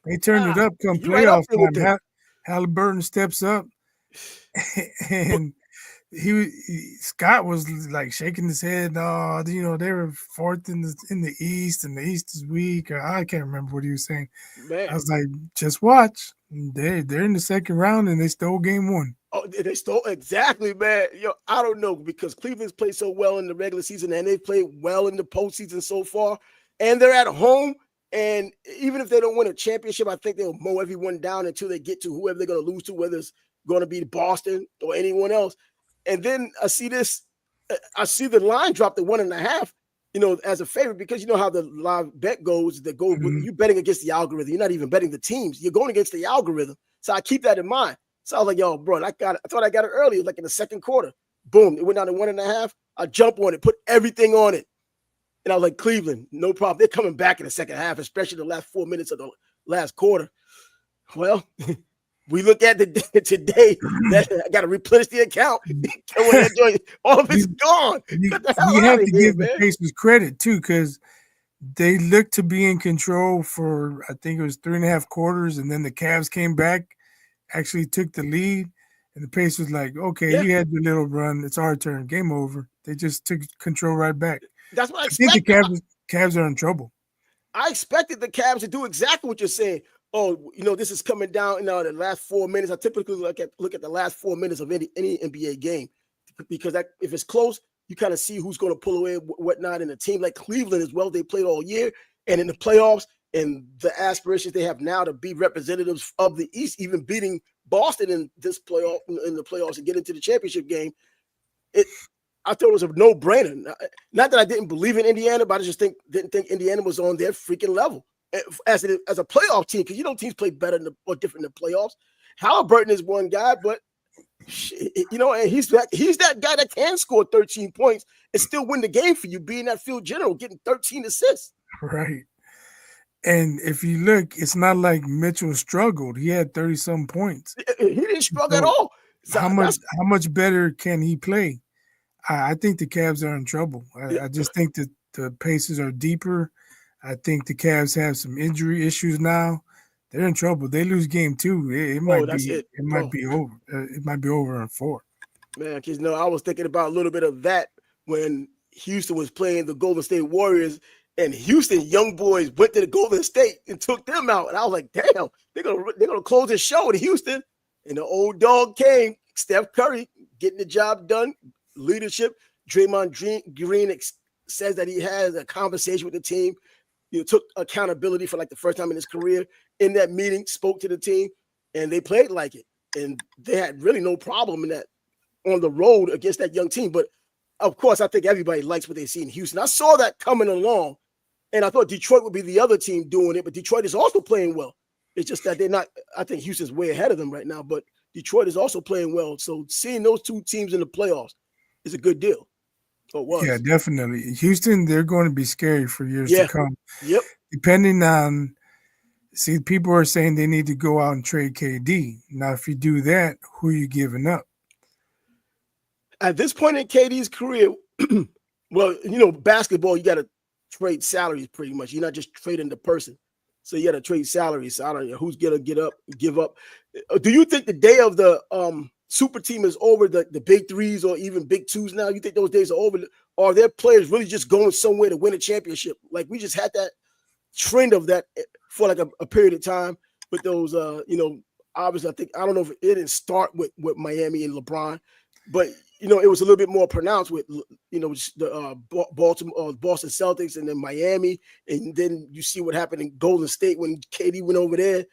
They turned it up come You right up playoff there with time. them. Halliburton steps up, But and Scott was like shaking his head. No, they were fourth in the East, and the East is weak. Or I can't remember what he was saying. I man, was like, just watch. They're in the second round, and they stole game one. oh, they stole exactly, man. Yo, I don't know because Cleveland's played so well in the regular season and they've played well in the postseason so far, and they're at home. And even if they don't win a championship, I think they'll mow everyone down until they get to whoever they're going to lose to, whether it's going to be Boston or anyone else. And then I see this, I see the line drop to 1.5. As a favorite, because you know how the live bet goes. Mhm. You betting against the algorithm. You're not even betting the teams. You're going against the algorithm. So I keep that in mind. So I was like, yo, bro, I thought I got it earlier, like in the second quarter. Boom, it went down to 1.5. I jump on it, put everything on it. And I was like, Cleveland, no problem. They're coming back in the second half, especially the last 4 minutes of the last quarter. Well, we look at the today that I got to replenish the account. All of it's gone. Get the hell You out have of to here, give the man. Pacers credit too, because they looked to be in control for I think it was 3.5 quarters, and then the Cavs came back, actually took the lead, and the Pacers like, okay, Yeah, you had your little run, it's our turn, game over. They just took control right back. that's what I I think the expected. Cavs are in trouble. I expected the Cavs to do exactly what you're saying. Oh, this is coming down now the last 4 minutes. I typically look at the last 4 minutes of any NBA game because that if it's close, you kind of see who's going to pull away and whatnot. And a team like Cleveland as well, they played all year and in the playoffs and the aspirations they have now to be representatives of the East, even beating Boston in this playoff in the playoffs and get into the championship game. It I thought it was a no-brainer. Not that I didn't believe in Indiana, but I just didn't think Indiana was on their freaking level as a playoff team, because teams play better or different in the playoffs. Halliburton is one guy, but and he's that guy that can score 13 points and still win the game for you, being that field general, getting 13 assists. Right. And if you look, it's not like Mitchell struggled. He had 30-some points. He didn't struggle at So all. So how much better can he play? I think the Cavs are in trouble. I just think that the Pacers are deeper. I think the Cavs have some injury issues now. They're in trouble. They lose game two. It oh, might that's be it. it might Oh, be over. It might be over in four. man, because I was thinking about a little bit of that when Houston was playing the Golden State Warriors, and Houston young boys went to the Golden State and took them out, and I was like, damn, they're gonna close the show in Houston, and the old dog came, Steph Curry, getting the job done, leadership. Draymond Green says that he has a conversation with the team. Took accountability for like the first time in his career in that meeting, spoke to the team, and they played like it, and they had really no problem in that on the road against that young team. But of course, I think everybody likes what they see in Houston. I saw that coming along, and I thought Detroit would be the other team doing it, but Detroit is also playing well. It's just that they're not. I think Houston's way ahead of them right now, but Detroit is also playing well. So seeing those two teams in the playoffs is a good deal. Or Yeah, was. definitely. Houston, they're going to be scary for years to Yeah. come. Yep. Depending on, see, people are saying they need to go out and trade KD. Now, if you do that, who are you giving up? At this point in KD's career, well, basketball, you got to trade salaries pretty much. You're not just trading the person. So you got to trade salaries. So I don't know who's going to give up. Do you think the day of the super team is over, the big threes or even big twos now? You think those days are over? Or are their players really just going somewhere to win a championship? Like we just had that trend of that for like a period of time with those, obviously I don't know if it didn't start with Miami and LeBron, but it was a little bit more pronounced with the Boston Celtics and then Miami, and then you see what happened in Golden State when KD went over there.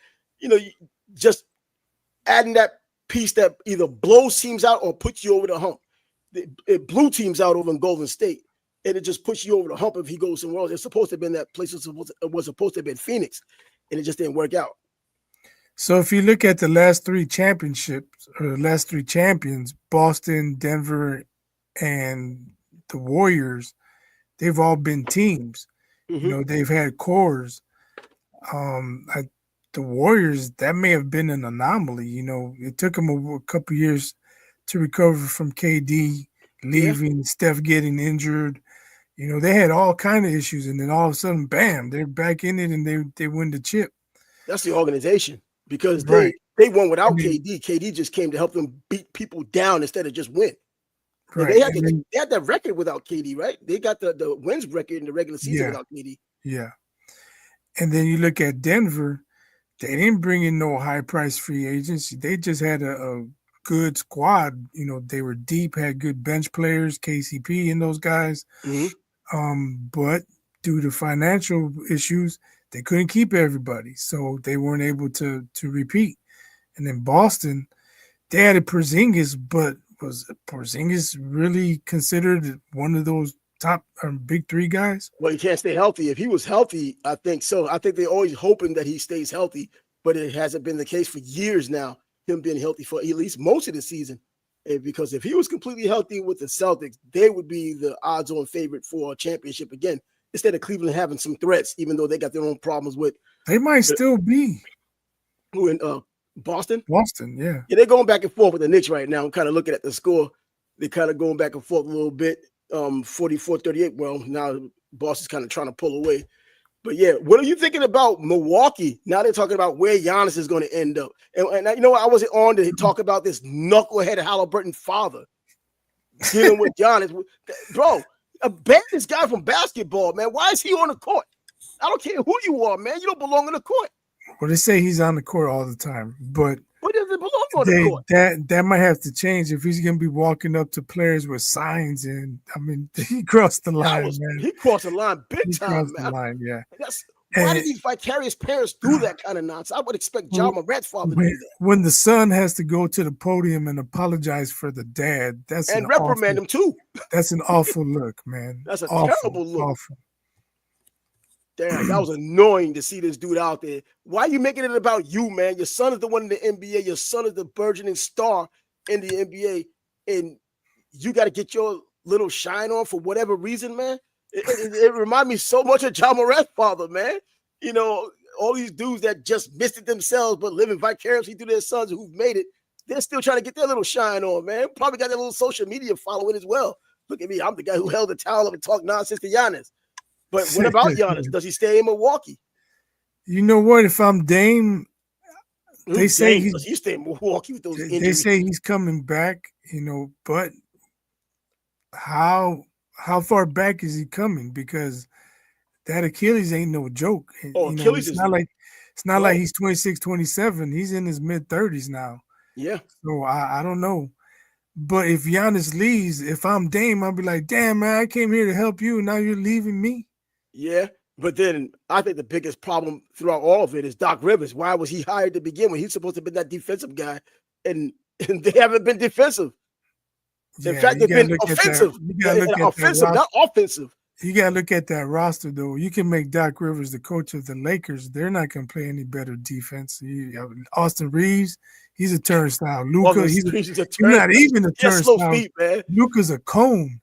Just adding that piece that either blows teams out or puts you over the hump. It blew teams out over in Golden State, and it just puts you over the hump if he goes somewhere else. It's supposed to have been that place was supposed to have been Phoenix, and it just didn't work out. So if you look at the last three championships or the last three champions, Boston, Denver, and the Warriors, they've all been teams. Mm-hmm. They've had cores. The Warriors, that may have been an anomaly. It took them a couple years to recover from KD Yeah, leaving, Steph getting injured. They had all kind of issues, and then all of a sudden, bam, they're back in it, and they win the chip. that's the organization because Right. they won without And then, KD. KD just came to help them beat people down instead of just win. And right. And then, they had that record without KD, right? They got the wins record in the regular season yeah, without KD. yeah. And then you look at Denver, they didn't bring in no high price free agents. They just had a good squad. They were deep, had good bench players, KCP and those guys. Mm-hmm. But due to financial issues, they couldn't keep everybody. So they weren't able to repeat. And then Boston, they had a Porzingis, but was Porzingis really considered one of those top big three guys? Well, he can't stay healthy. If he was healthy, I think so. I think they're always hoping that he stays healthy, but it hasn't been the case for years now. Him being healthy for at least most of the season, and because if he was completely healthy with the Celtics, they would be the odds-on favorite for a championship again. Instead of Cleveland having some threats, even though they got their own problems with They might still be who in Boston. Boston, yeah. Yeah, they're going back and forth with the Knicks right now. I'm kind of looking at the score. They're kind of going back and forth a little bit. 44-38. Well, now Boston's kind of trying to pull away. But yeah, what are you thinking about Milwaukee? Now they're talking about where Giannis is going to end up. And you know what? I wasn't on to talk about this knucklehead Halliburton father dealing with Giannis. Bro, ban this guy from basketball, man. Why is he on the court? I don't care who you are, man. You don't belong on the court. Well, they say he's on the court all the time, but Where does it belong on the court? that might have to change if he's going to be walking up to players with signs. And I mean, he crossed the line, man. He crossed the line big time, man. The line, yeah. Why did these vicarious parents do that kind of nonsense? I would expect John Morant's father to do that. When the son has to go to the podium and apologize for the dad, and reprimand him too. That's an awful look, man. That's a terrible look. Awful. Damn, that was annoying to see this dude out there. Why are you making it about you, man? Your son is the one in the NBA. Your son is the burgeoning star in the NBA. And you got to get your little shine on for whatever reason, man. It reminds me so much of John Morant's father, man. You know, all these dudes that just missed it themselves, but living vicariously through their sons who've made it, they're still trying to get their little shine on, man. Probably got their little social media following as well. Look at me. I'm the guy who held the towel up and talked nonsense to Giannis. But what about Giannis? Does he stay in Milwaukee? You know what? If I'm Dame, they say he stay in Milwaukee with those injuries. They say he's coming back, but how far back is he coming? Because that Achilles ain't no joke. Achilles it's not like he's 26, 27. He's in his mid-30s now. Yeah. So I don't know. But if Giannis leaves, if I'm Dame, I'll be like, damn, man, I came here to help you. Now you're leaving me. Yeah. But then I think the biggest problem throughout all of it is Doc Rivers. Why was he hired to begin with? He's supposed to be that defensive guy, and they haven't been defensive. In fact, they've been offensive. Offensive, not offensive. You got to look at that roster, though. You can make Doc Rivers the coach of the Lakers. They're not going to play any better defense. Austin Reeves, he's a turnstile. Luka, he's not even a turnstile. Slow feet, man. Luka's a cone.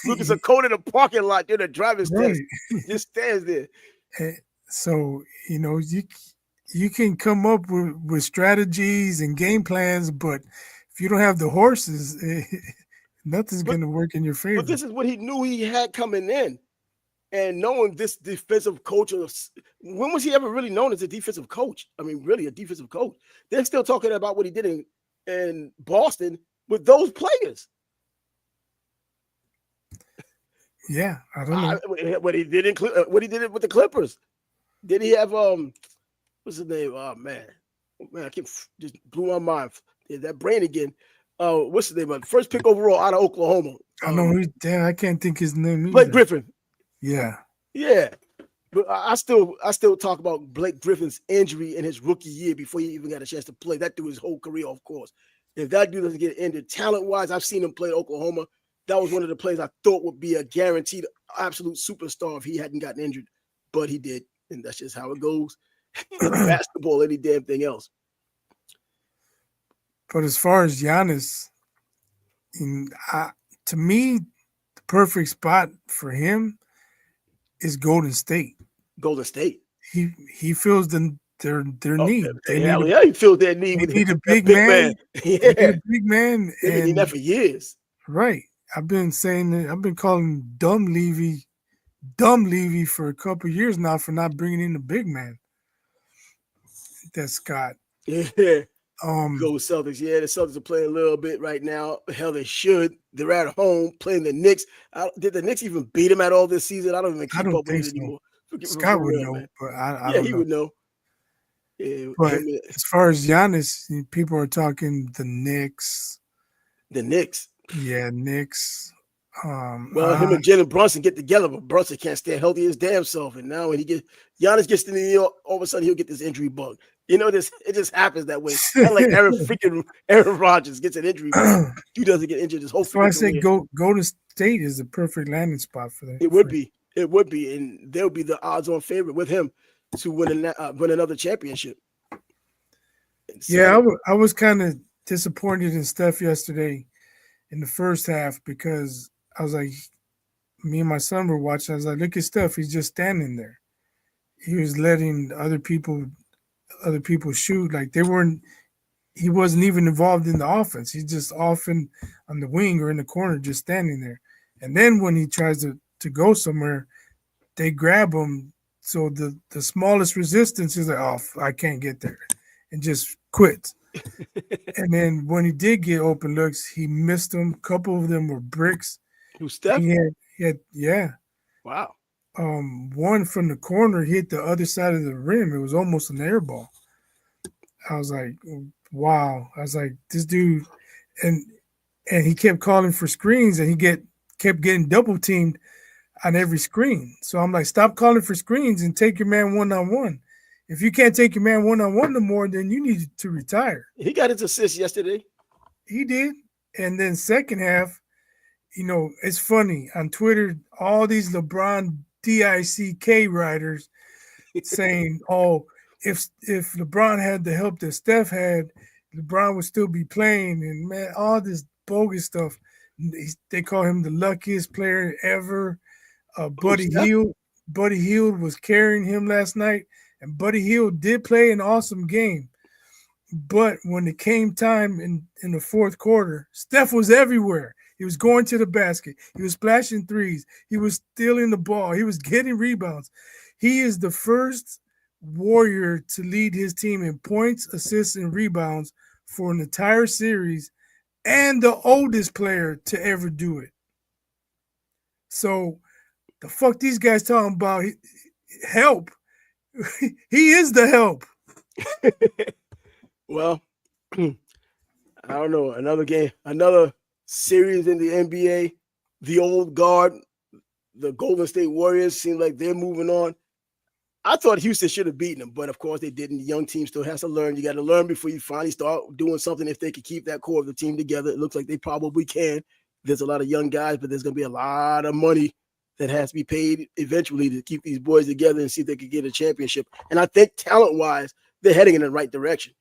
Luka's a cone in a parking lot during the driver's test. Just stands there. So, you can come up with strategies and game plans, but if you don't have the horses, nothing's going to work in your favor. But this is what he knew he had coming in. And knowing this defensive coach, when was he ever really known as a defensive coach? I mean, really a defensive coach. They're still talking about what he did in Boston with those players. Yeah, I don't know. What he did with the Clippers. Did he have what's his name? Oh man, I can't just blew my mind. That brain again. What's his name? First pick overall out of Oklahoma. I know I can't think his name. Blake Griffin. Yeah. But I still talk about Blake Griffin's injury in his rookie year before he even got a chance to play. That threw his whole career off course. If that dude doesn't get injured, talent-wise, I've seen him play at Oklahoma. That was one of the players I thought would be a guaranteed absolute superstar if he hadn't gotten injured. But he did, and that's just how it goes. Basketball, any damn thing else. But as far as Giannis, to me, the perfect spot for him is Golden State. Golden State. He fills the their Oh, need. hell yeah, he filled that need They with need a that big big man. man. They need Yeah, a big man, they've been needing that and for years. right. I've been saying that. I've been calling him dumb Levy for a couple of years now for not bringing in the big man. That's Scott. Yeah. Um, Go with Celtics. Yeah, the Celtics are playing a little bit right now. Hell, they should. They're at home playing the Knicks. Did the Knicks even beat them at all this season? I don't even I keep don't up with think it so. anymore. For Scott would real, know, man. but I Yeah, don't he know. would know. Yeah, But him, as far as Giannis, people are talking the Knicks. the Knicks. Yeah, Knicks. Um, Well, him uh, and Jalen Brunson get together, but Brunson can't stay healthy his damn self. And now when Giannis gets to New York, all of a sudden he'll get this injury bug. It just happens that way. Kind of like Aaron Rodgers gets an injury bug. Dude doesn't get injured his whole that's why I freaking say career. Golden State is the perfect landing spot for that. It would be. It would be, and they'll be the odds-on favorite with him to win another championship. Yeah, Excited. I was kind of disappointed in Steph yesterday in the first half because I was like, me and my son were watching. I was like, look at Steph. He's just standing there. He was letting other people shoot. Like they weren't. He wasn't even involved in the offense. He's just often on the wing or in the corner, just standing there. And then when he tries to go somewhere, they grab him. So the smallest resistance is like, oh, I can't get there, and just quits. And then when he did get open looks, he missed them. A couple of them were bricks. Who's Steph? Yeah. Wow. One from the corner hit the other side of the rim. It was almost an air ball. I was like, wow. I was like, this dude, and and he kept calling for screens, and kept getting double teamed on every screen. So I'm like, stop calling for screens and take your man one on one. If you can't take your man one on one no more, then you need to retire. He got his assist yesterday. He did. And then second half, it's funny on Twitter, all these LeBron DICK writers saying, "Oh, if LeBron had the help that Steph had, LeBron would still be playing." And man, all this bogus stuff. They call him the luckiest player ever. Who, Steph? Buddy Hield was carrying him last night, and Buddy Hield did play an awesome game. But when it came time in the fourth quarter, Steph was everywhere. He was going to the basket. He was splashing threes. He was stealing the ball. He was getting rebounds. He is the first Warrior to lead his team in points, assists, and rebounds for an entire series, and the oldest player to ever do it. So the fuck these guys talking about help? He is the help. Well, I don't know. Another game, another series in the NBA. The old guard, the Golden State Warriors, seem like they're moving on. I thought Houston should have beaten them, but of course they didn't. The young team still has to learn. You got to learn before you finally start doing something. If they could keep that core of the team together, it looks like they probably can. There's a lot of young guys, but there's going to be a lot of money that has to be paid eventually to keep these boys together and see if they could get a championship. And I think talent-wise, they're heading in the right direction.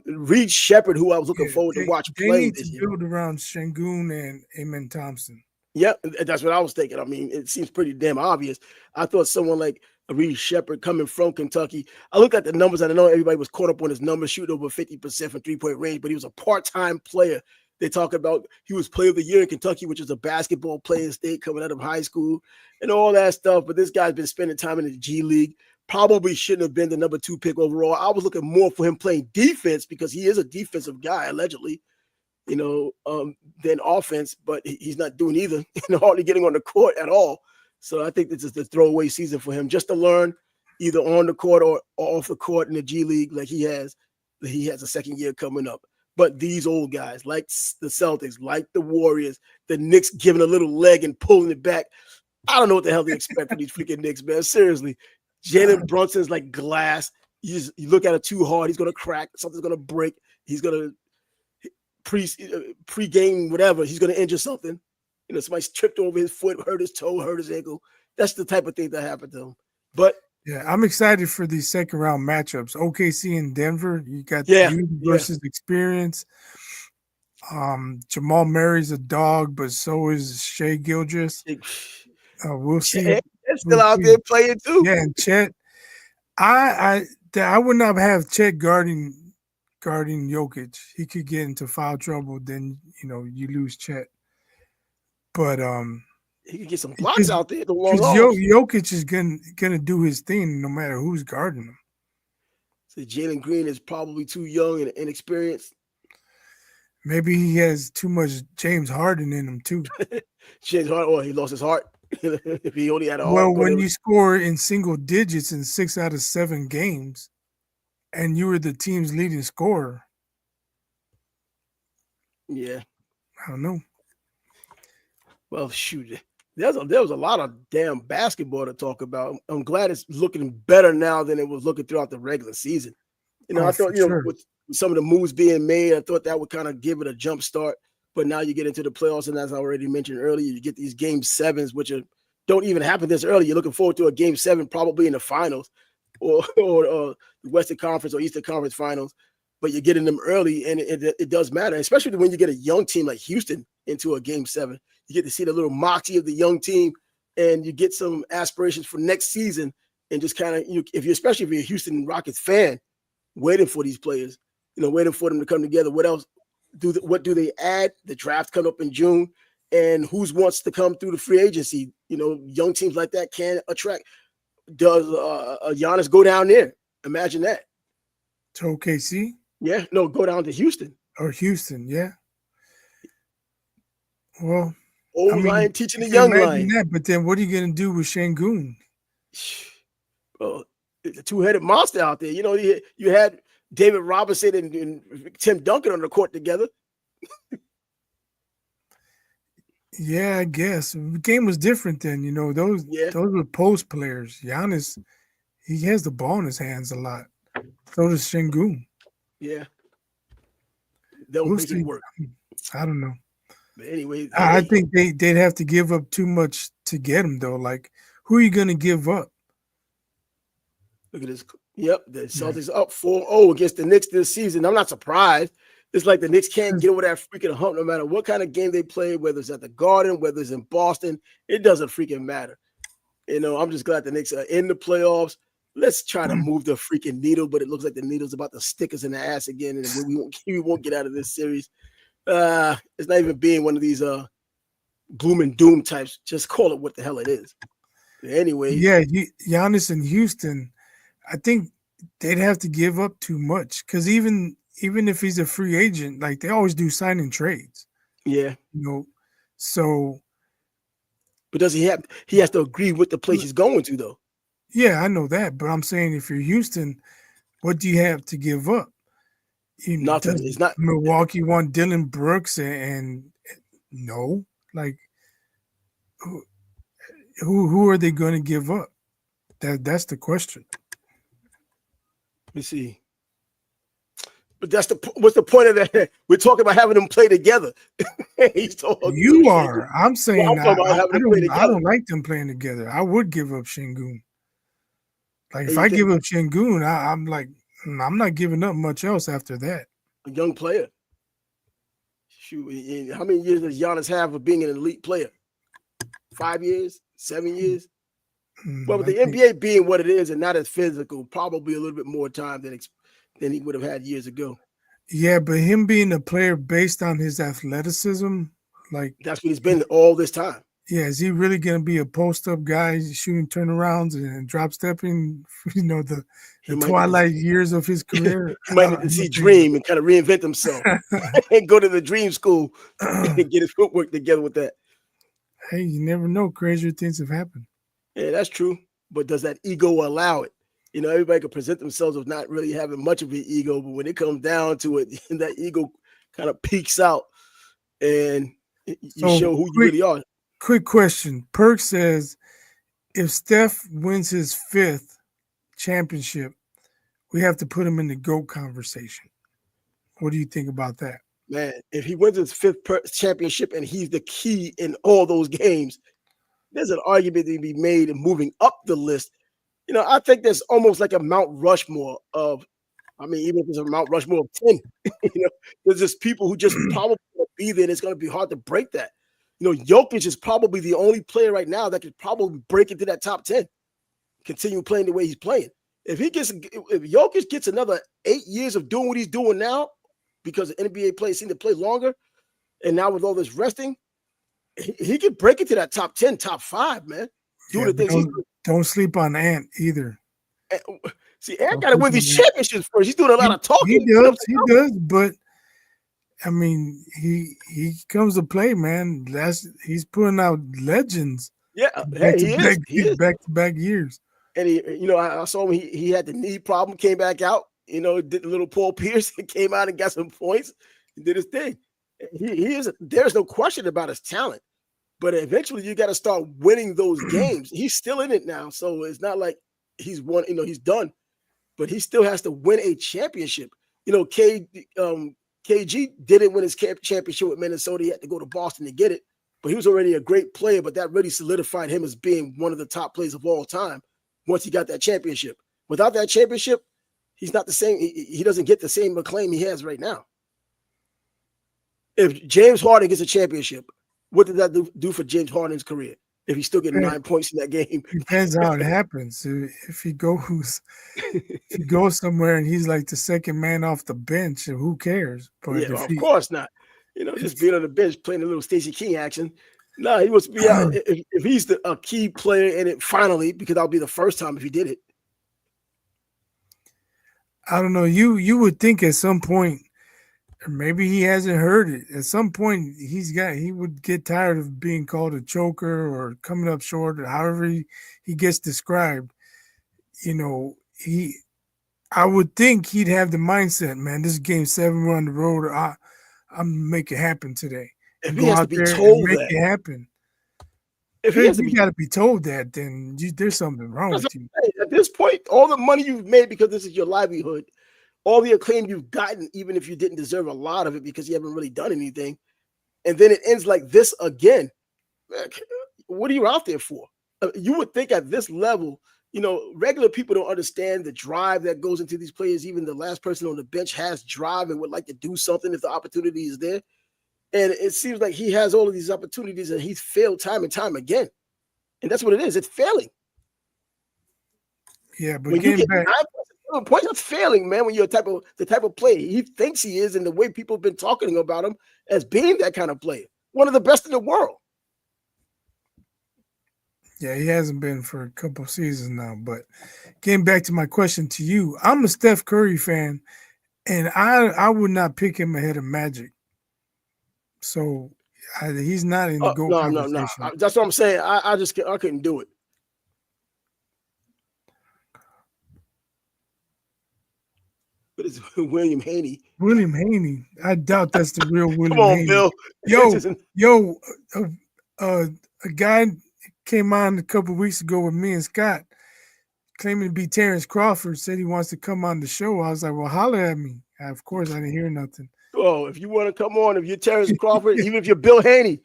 Reed Shepherd, who I was looking forward to watch they play need this to year. build around Shengun and Amen Thompson. Yeah, that's what I was thinking. I mean, it seems pretty damn obvious. I thought someone like Reed Shepherd coming from Kentucky. I looked at the numbers, and I know everybody was caught up on his numbers, shooting over 50% from three-point range, but he was a part-time player. They talk about he was player of the year in Kentucky, which is a basketball playing state coming out of high school and all that stuff. But this guy's been spending time in the G League. Probably shouldn't have been the number 2 pick overall. I was looking more for him playing defense because he is a defensive guy, allegedly, than offense, but he's not doing either, hardly getting on the court at all. So I think this is the throwaway season for him just to learn either on the court or off the court in the G League like he has. He has a second year coming up. But these old guys, like the Celtics, like the Warriors, the Knicks giving a little leg and pulling it back. I don't know what the hell they expect from these freaking Knicks, man. Seriously. Jalen Brunson's like glass. You look at it too hard, he's going to crack. Something's going to break. He's going to pre-game, whatever. He's going to injure something. Somebody's tripped over his foot, hurt his toe, hurt his ankle. That's the type of thing that happened to him. But yeah, I'm excited for these second round matchups. OKC and Denver. You got youth versus experience. Jamal Murray's a dog, but so is Shea Gilgeous. We'll see. They're still out there playing too. Yeah, and Chet. I I would not have Chet guarding Jokic. He could get into foul trouble. Then you lose Chet. But He could get some blocks because out there, the long because arms. Jokic is gonna do his thing no matter who's guarding him. So Jalen Green is probably too young and inexperienced. Maybe he has too much James Harden in him too. James Harden, he lost his heart. If he only had a Well, heart, when you score in single digits in 6 out of 7 games, and you were the team's leading scorer, yeah. I don't know. Well, shoot, there was a lot of damn basketball to talk about. I'm glad it's looking better now than it was looking throughout the regular season. Oh, I for thought, sure. with some of the moves being made, I thought that would kind of give it a jump start. But now you get into the playoffs, and as I already mentioned earlier, you get these game sevens, which don't even happen this early. You're looking forward to a game 7 probably in the finals or the Western Conference or Eastern Conference finals. But you're getting them early, and it does matter, especially when you get a young team like Houston into a game 7. You get to see the little moxie of the young team, and you get some aspirations for next season. And just kind of, especially if you're a Houston Rockets fan, waiting for these players, waiting for them to come together. What else what do they add? The draft come up in June, and who wants to come through the free agency? Young teams like that can attract. Does Giannis go down there? Imagine that. To OKC? Yeah, no, go down to Houston. Or Houston, yeah. Well, Old lion teaching the you can young imagine lion. that, but then what are you going to do with Şengün? Well, the two-headed monster out there. You had David Robinson and Tim Duncan on the court together. Yeah, I guess the game was different then. Those were post players. Giannis, he has the ball in his hands a lot. So does Şengün. Yeah, they'll make it work. I don't know. But anyway, I think they'd have to give up too much to get him though. Like, who are you going to give up? Look at this. Yep, the Celtics up 4-0 against the Knicks this season. I'm not surprised. It's like the Knicks can't get over that freaking hump no matter what kind of game they play, whether it's at the Garden, whether it's in Boston. It doesn't freaking matter. I'm just glad the Knicks are in the playoffs. Let's try to move the freaking needle, but it looks like the needle's about to stick us in the ass again, and we won't get out of this series. It's not even being one of these gloom and doom types. Just call it what the hell it is. Anyway. Yeah, Giannis in Houston, I think they'd have to give up too much because even if he's a free agent, like they always do signing trades. Yeah. So. But does he has to agree with the place he's going to though? Yeah, I know that, but I'm saying if you're Houston, what do you have to give up? Nothing. It's not Milwaukee want Dylan Brooks and no, like who are they going to give up? That's the question. Let me see. But what's the point of that? We're talking about having them play together. You are. I'm saying I don't like them playing together. I would give up Şengün. Like if I give up Şengün, I'm like, I'm not giving up much else after that. A young player. Shoot, how many years does Giannis have of being an elite player? 5 years? 7 years? Well, with the NBA being what it is and not as physical, probably a little bit more time than he would have had years ago. Yeah, but him being a player based on his athleticism, like that's what he's been all this time. Yeah, is he really going to be a post-up guy shooting turnarounds and drop stepping? The twilight years of his career. He might need to see Dream and kind of reinvent himself and go to the Dream School and get his footwork together with that. Hey, you never know. Crazier things have happened. Yeah, that's true. But does that ego allow it? Everybody can present themselves of not really having much of an ego, but when it comes down to it, that ego kind of peaks out and you show who you really are. Quick question. Perk says, if Steph wins his 5th championship, we have to put him in the GOAT conversation. What do you think about that? Man, if he wins his 5th championship and he's the key in all those games, there's an argument to be made in moving up the list. I think there's almost like a Mount Rushmore of, even if it's a Mount Rushmore of 10, there's just people who just probably won't be there. And it's going to be hard to break that. Jokic is probably the only player right now that could probably break into that top 10, continue playing the way he's playing. if Jokic gets another 8 years of doing what he's doing now, because the NBA players seem to play longer, and now with all this resting, he could break into that top 10, top 5, man. Doing the things he's doing. Don't sleep on Ant either. See, Ant got to win these championships first. He's doing a lot of talking. He does, but I mean, he comes to play, man. He's putting out legends. Yeah, he is back-to-back years. And I saw him. He had the knee problem, came back out. Did a little Paul Pierce and came out and got some points and did his thing. He is. There's no question about his talent, but eventually you got to start winning those games. He's still in it now, so it's not like he's won. He's done, but he still has to win a championship. KG didn't win his championship with Minnesota. He had to go to Boston to get it, but he was already a great player. But that really solidified him as being one of the top players of all time once he got that championship. Without that championship, he's not the same. He doesn't get the same acclaim he has right now. If James Harden gets a championship, what did that do for James Harden's career? If he's still getting 9 points in that game, depends how it happens. If he goes somewhere and he's like the second man off the bench, who cares? But of course not. Just being on the bench playing a little Stacey King action. No, he wants to be out. If he's a key player in it finally, because that'll be the first time if he did it. I don't know. You would think at some point, or maybe he hasn't heard it. At some point, he would get tired of being called a choker or coming up short, or however he gets described. I would think he'd have the mindset, man. This is game 7, we're on the road. I'm gonna make it happen today. If he has to be told make it happen. If you got to be told that, then there's something wrong with you. At this point, all the money you've made because this is your livelihood, all the acclaim you've gotten, even if you didn't deserve a lot of it because you haven't really done anything, and then it ends like this again. What are you out there for? You would think at this level, regular people don't understand the drive that goes into these players. Even the last person on the bench has drive and would like to do something if the opportunity is there. And it seems like he has all of these opportunities and he's failed time and time again. And that's what it is. It's failing. Yeah, but when you get 9 points, that's failing, man. When you're the type of player he thinks he is, and the way people have been talking about him as being that kind of player, one of the best in the world. Yeah, he hasn't been for a couple of seasons now. But getting back to my question to you, I'm a Steph Curry fan, and I would not pick him ahead of Magic. So he's not in the GOAT conversation. No. That's what I'm saying. I couldn't do it. But it's William Haney. William Haney. I doubt that's the real William Haney. Bill. A guy came on a couple of weeks ago with me and Scott, claiming to be Terrence Crawford, said he wants to come on the show. I was like, well, holler at me. Of course, I didn't hear nothing. Oh, if you want to come on, if you're Terrence Crawford, even if you're Bill Haney,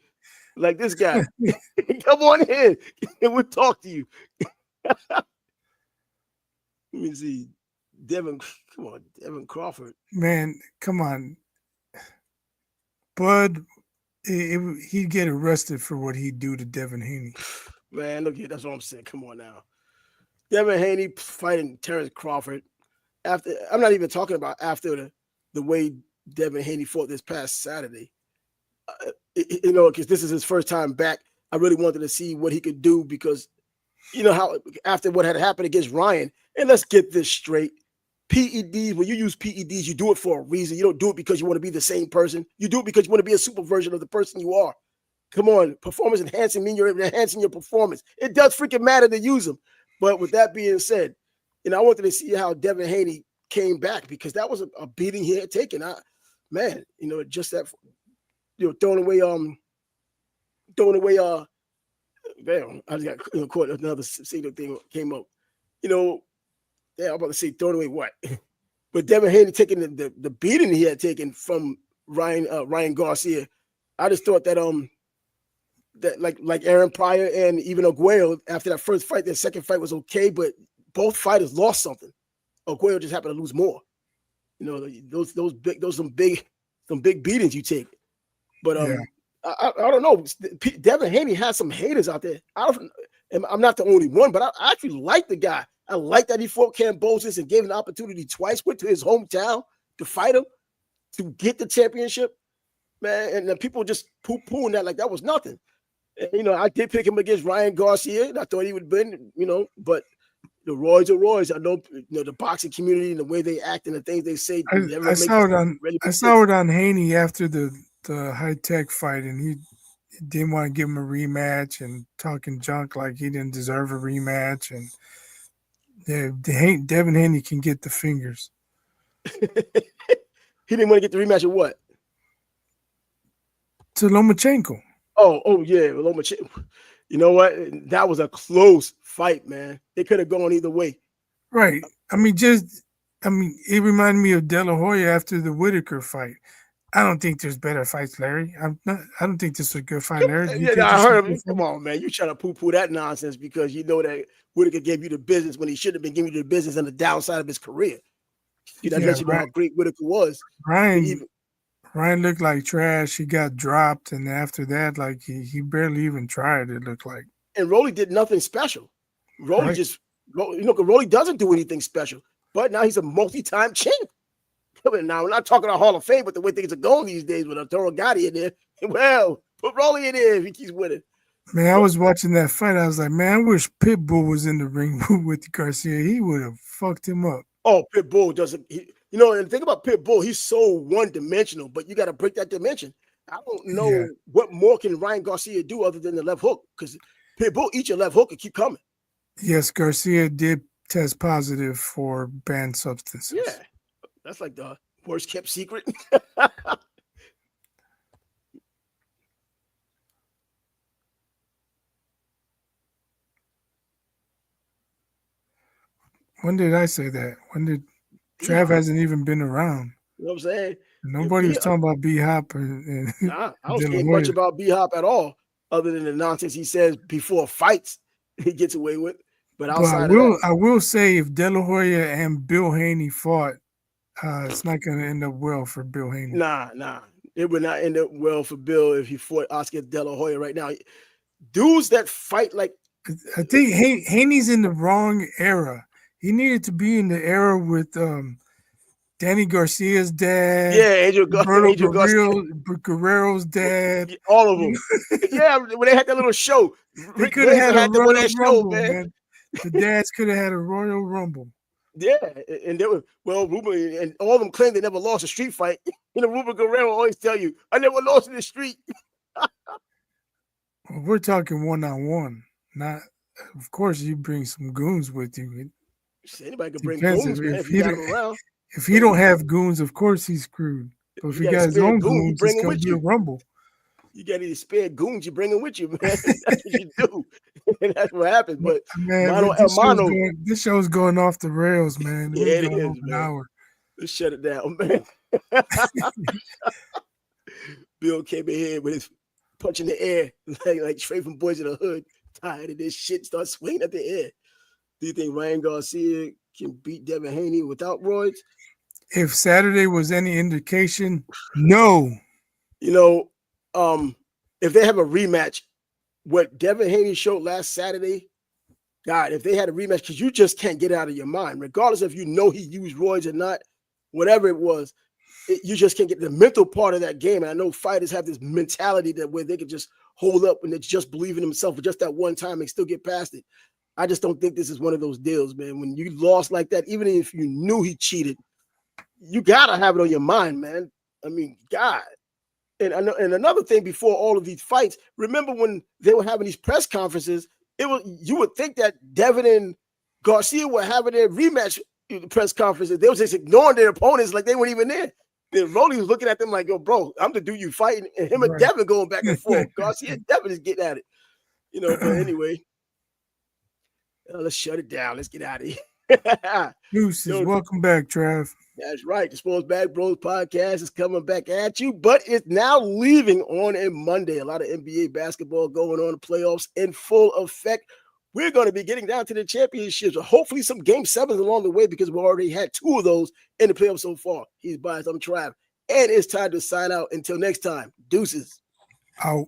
like this guy, come on in and we'll talk to you. Let me see. Devin Crawford. Man, come on. Bud, he'd get arrested for what he'd do to Devin Haney. Man, look here, that's what I'm saying. Come on now. Devin Haney fighting Terrence Crawford. I'm not even talking about after the way Devin Haney fought this past Saturday. Because this is his first time back. I really wanted to see what he could do because, how after what had happened against Ryan, and let's get this straight. PEDs, when you use PEDs, you do it for a reason. You don't do it because you want to be the same person. You do it because you want to be a super version of the person you are. Come on, performance enhancing means you're enhancing your performance. It does freaking matter to use them. But with that being said, I wanted to see how Devin Haney came back because that was a beating he had taken. Just that, throwing away, damn, I just got caught. Another single thing came up. I'm about to say throwing away what? But Devin Haney taking the beating he had taken from Ryan Garcia. I just thought that that like Aaron Pryor and even Aguayo after that first fight, their second fight was okay, but both fighters lost something. Aguayo just happened to lose more. Those big beatings you take. But I don't know. Devin Haney has some haters out there. I'm not the only one, but I actually like the guy. I like that he fought Kambosos and gave him the opportunity twice, went to his hometown to fight him to get the championship, man. And then people just poo-pooing that like that was nothing. And, I did pick him against Ryan Garcia, and I thought he would have been, but the Roy's are Roy's. I know, the boxing community and the way they act and the things they say never I makes saw it on really I saw it on Haney after the high tech fight, and he didn't want to give him a rematch and talking junk like he didn't deserve a rematch. And yeah, Devin Haney can get the fingers. He didn't want to get the rematch of what? To Lomachenko. Oh yeah, Lomachenko. You know what? That was a close fight, man. It could have gone either way. Right. I mean, it reminded me of De La Hoya after the Whitaker fight. I don't think there's better fights, Larry. I don't think this was a good fight, Larry. I heard him. Come on, man. You trying to poo-poo that nonsense because you know that Whitaker gave you the business when he should have been giving you the business on the downside of his career. That lets you know how great Whitaker was. Ryan looked like trash. He got dropped, and after that, like he barely even tried. It looked like. And Rolly did nothing special. Rolly Rolly doesn't do anything special. But now he's a multi-time champ. Now we're not talking about Hall of Fame, but the way things are going these days with Arturo Gatti in there, well, put Rolly in there if he keeps winning. Man, I was watching that fight. I was like, man, I wish Pitbull was in the ring with Garcia. He would have fucked him up. Oh, Pitbull doesn't. And the thing about Pitbull, he's so one-dimensional, but you got to break that dimension. I don't know what more can Ryan Garcia do other than the left hook, because Pitbull eat your left hook and keep coming. Yes, Garcia did test positive for banned substances. Yeah, that's like the worst kept secret. When did I say that? When did Trav hasn't even been around? You know what I'm saying? Nobody was talking about B-Hop. Nah, I don't care much about B-Hop at all, other than the nonsense he says before fights he gets away with. But outside I will say if De La Hoya and Bill Haney fought, it's not going to end up well for Bill Haney. Nah. It would not end up well for Bill if he fought Oscar De La Hoya right now. Dudes that fight like... I think Haney's in the wrong era. He needed to be in the era with Danny Garcia's dad. Yeah, Guerrero's dad. All of them. Yeah, when they had that little show. They could have had a Royal Rumble, man. The dads could have had a Royal Rumble. Yeah, and they were, Ruben and all of them claim they never lost a street fight. Ruben Guerrero always tell you, I never lost in the street. We're talking one-on-one. Not, of course, you bring some goons with you. Anybody can bring goons, man, if you got them around. If he don't have goons, of course he's screwed. But if he got his own goons, it's going to be a rumble. You got any spare goons, you bring them with you, man. That's what you do. And that's what happens. But man, this show's going off the rails, man. Yeah, it is, man. An hour. Let's shut it down, man. Bill came in here with his punch in the air, like straight from Boys in the Hood. Tired of this shit, start swinging at the air. Do you think Ryan Garcia can beat Devin Haney without roids? If Saturday was any indication, no. If they have a rematch, what Devin Haney showed last Saturday, God, if they had a rematch, because you just can't get it out of your mind, regardless if you know he used roids or not, whatever it was, you just can't get the mental part of that game. And I know fighters have this mentality that where they can just hold up and they just believe in themselves for just that one time and still get past it. I just don't think this is one of those deals, man. When you lost like that, even if you knew he cheated, you gotta have it on your mind, man. I mean, God. And another thing before all of these fights, remember when they were having these press conferences, you would think that Devin and Garcia were having their rematch press conferences. They were just ignoring their opponents like they weren't even there. Then Rolly was looking at them like, yo, bro, I'm the dude you fighting, and him and Devin going back and forth. Garcia and Devin is getting at it. But anyway. Let's shut it down. Let's get out of here. Deuces, welcome back, Trav. That's right. The Sports Bag Bros podcast is coming back at you, but it's now leaving on a Monday. A lot of NBA basketball going on, the playoffs in full effect. We're going to be getting down to the championships. Hopefully some game sevens along the way because we already had 2 of those in the playoffs so far. He's biased. I'm Trav. And it's time to sign out. Until next time. Deuces. Out.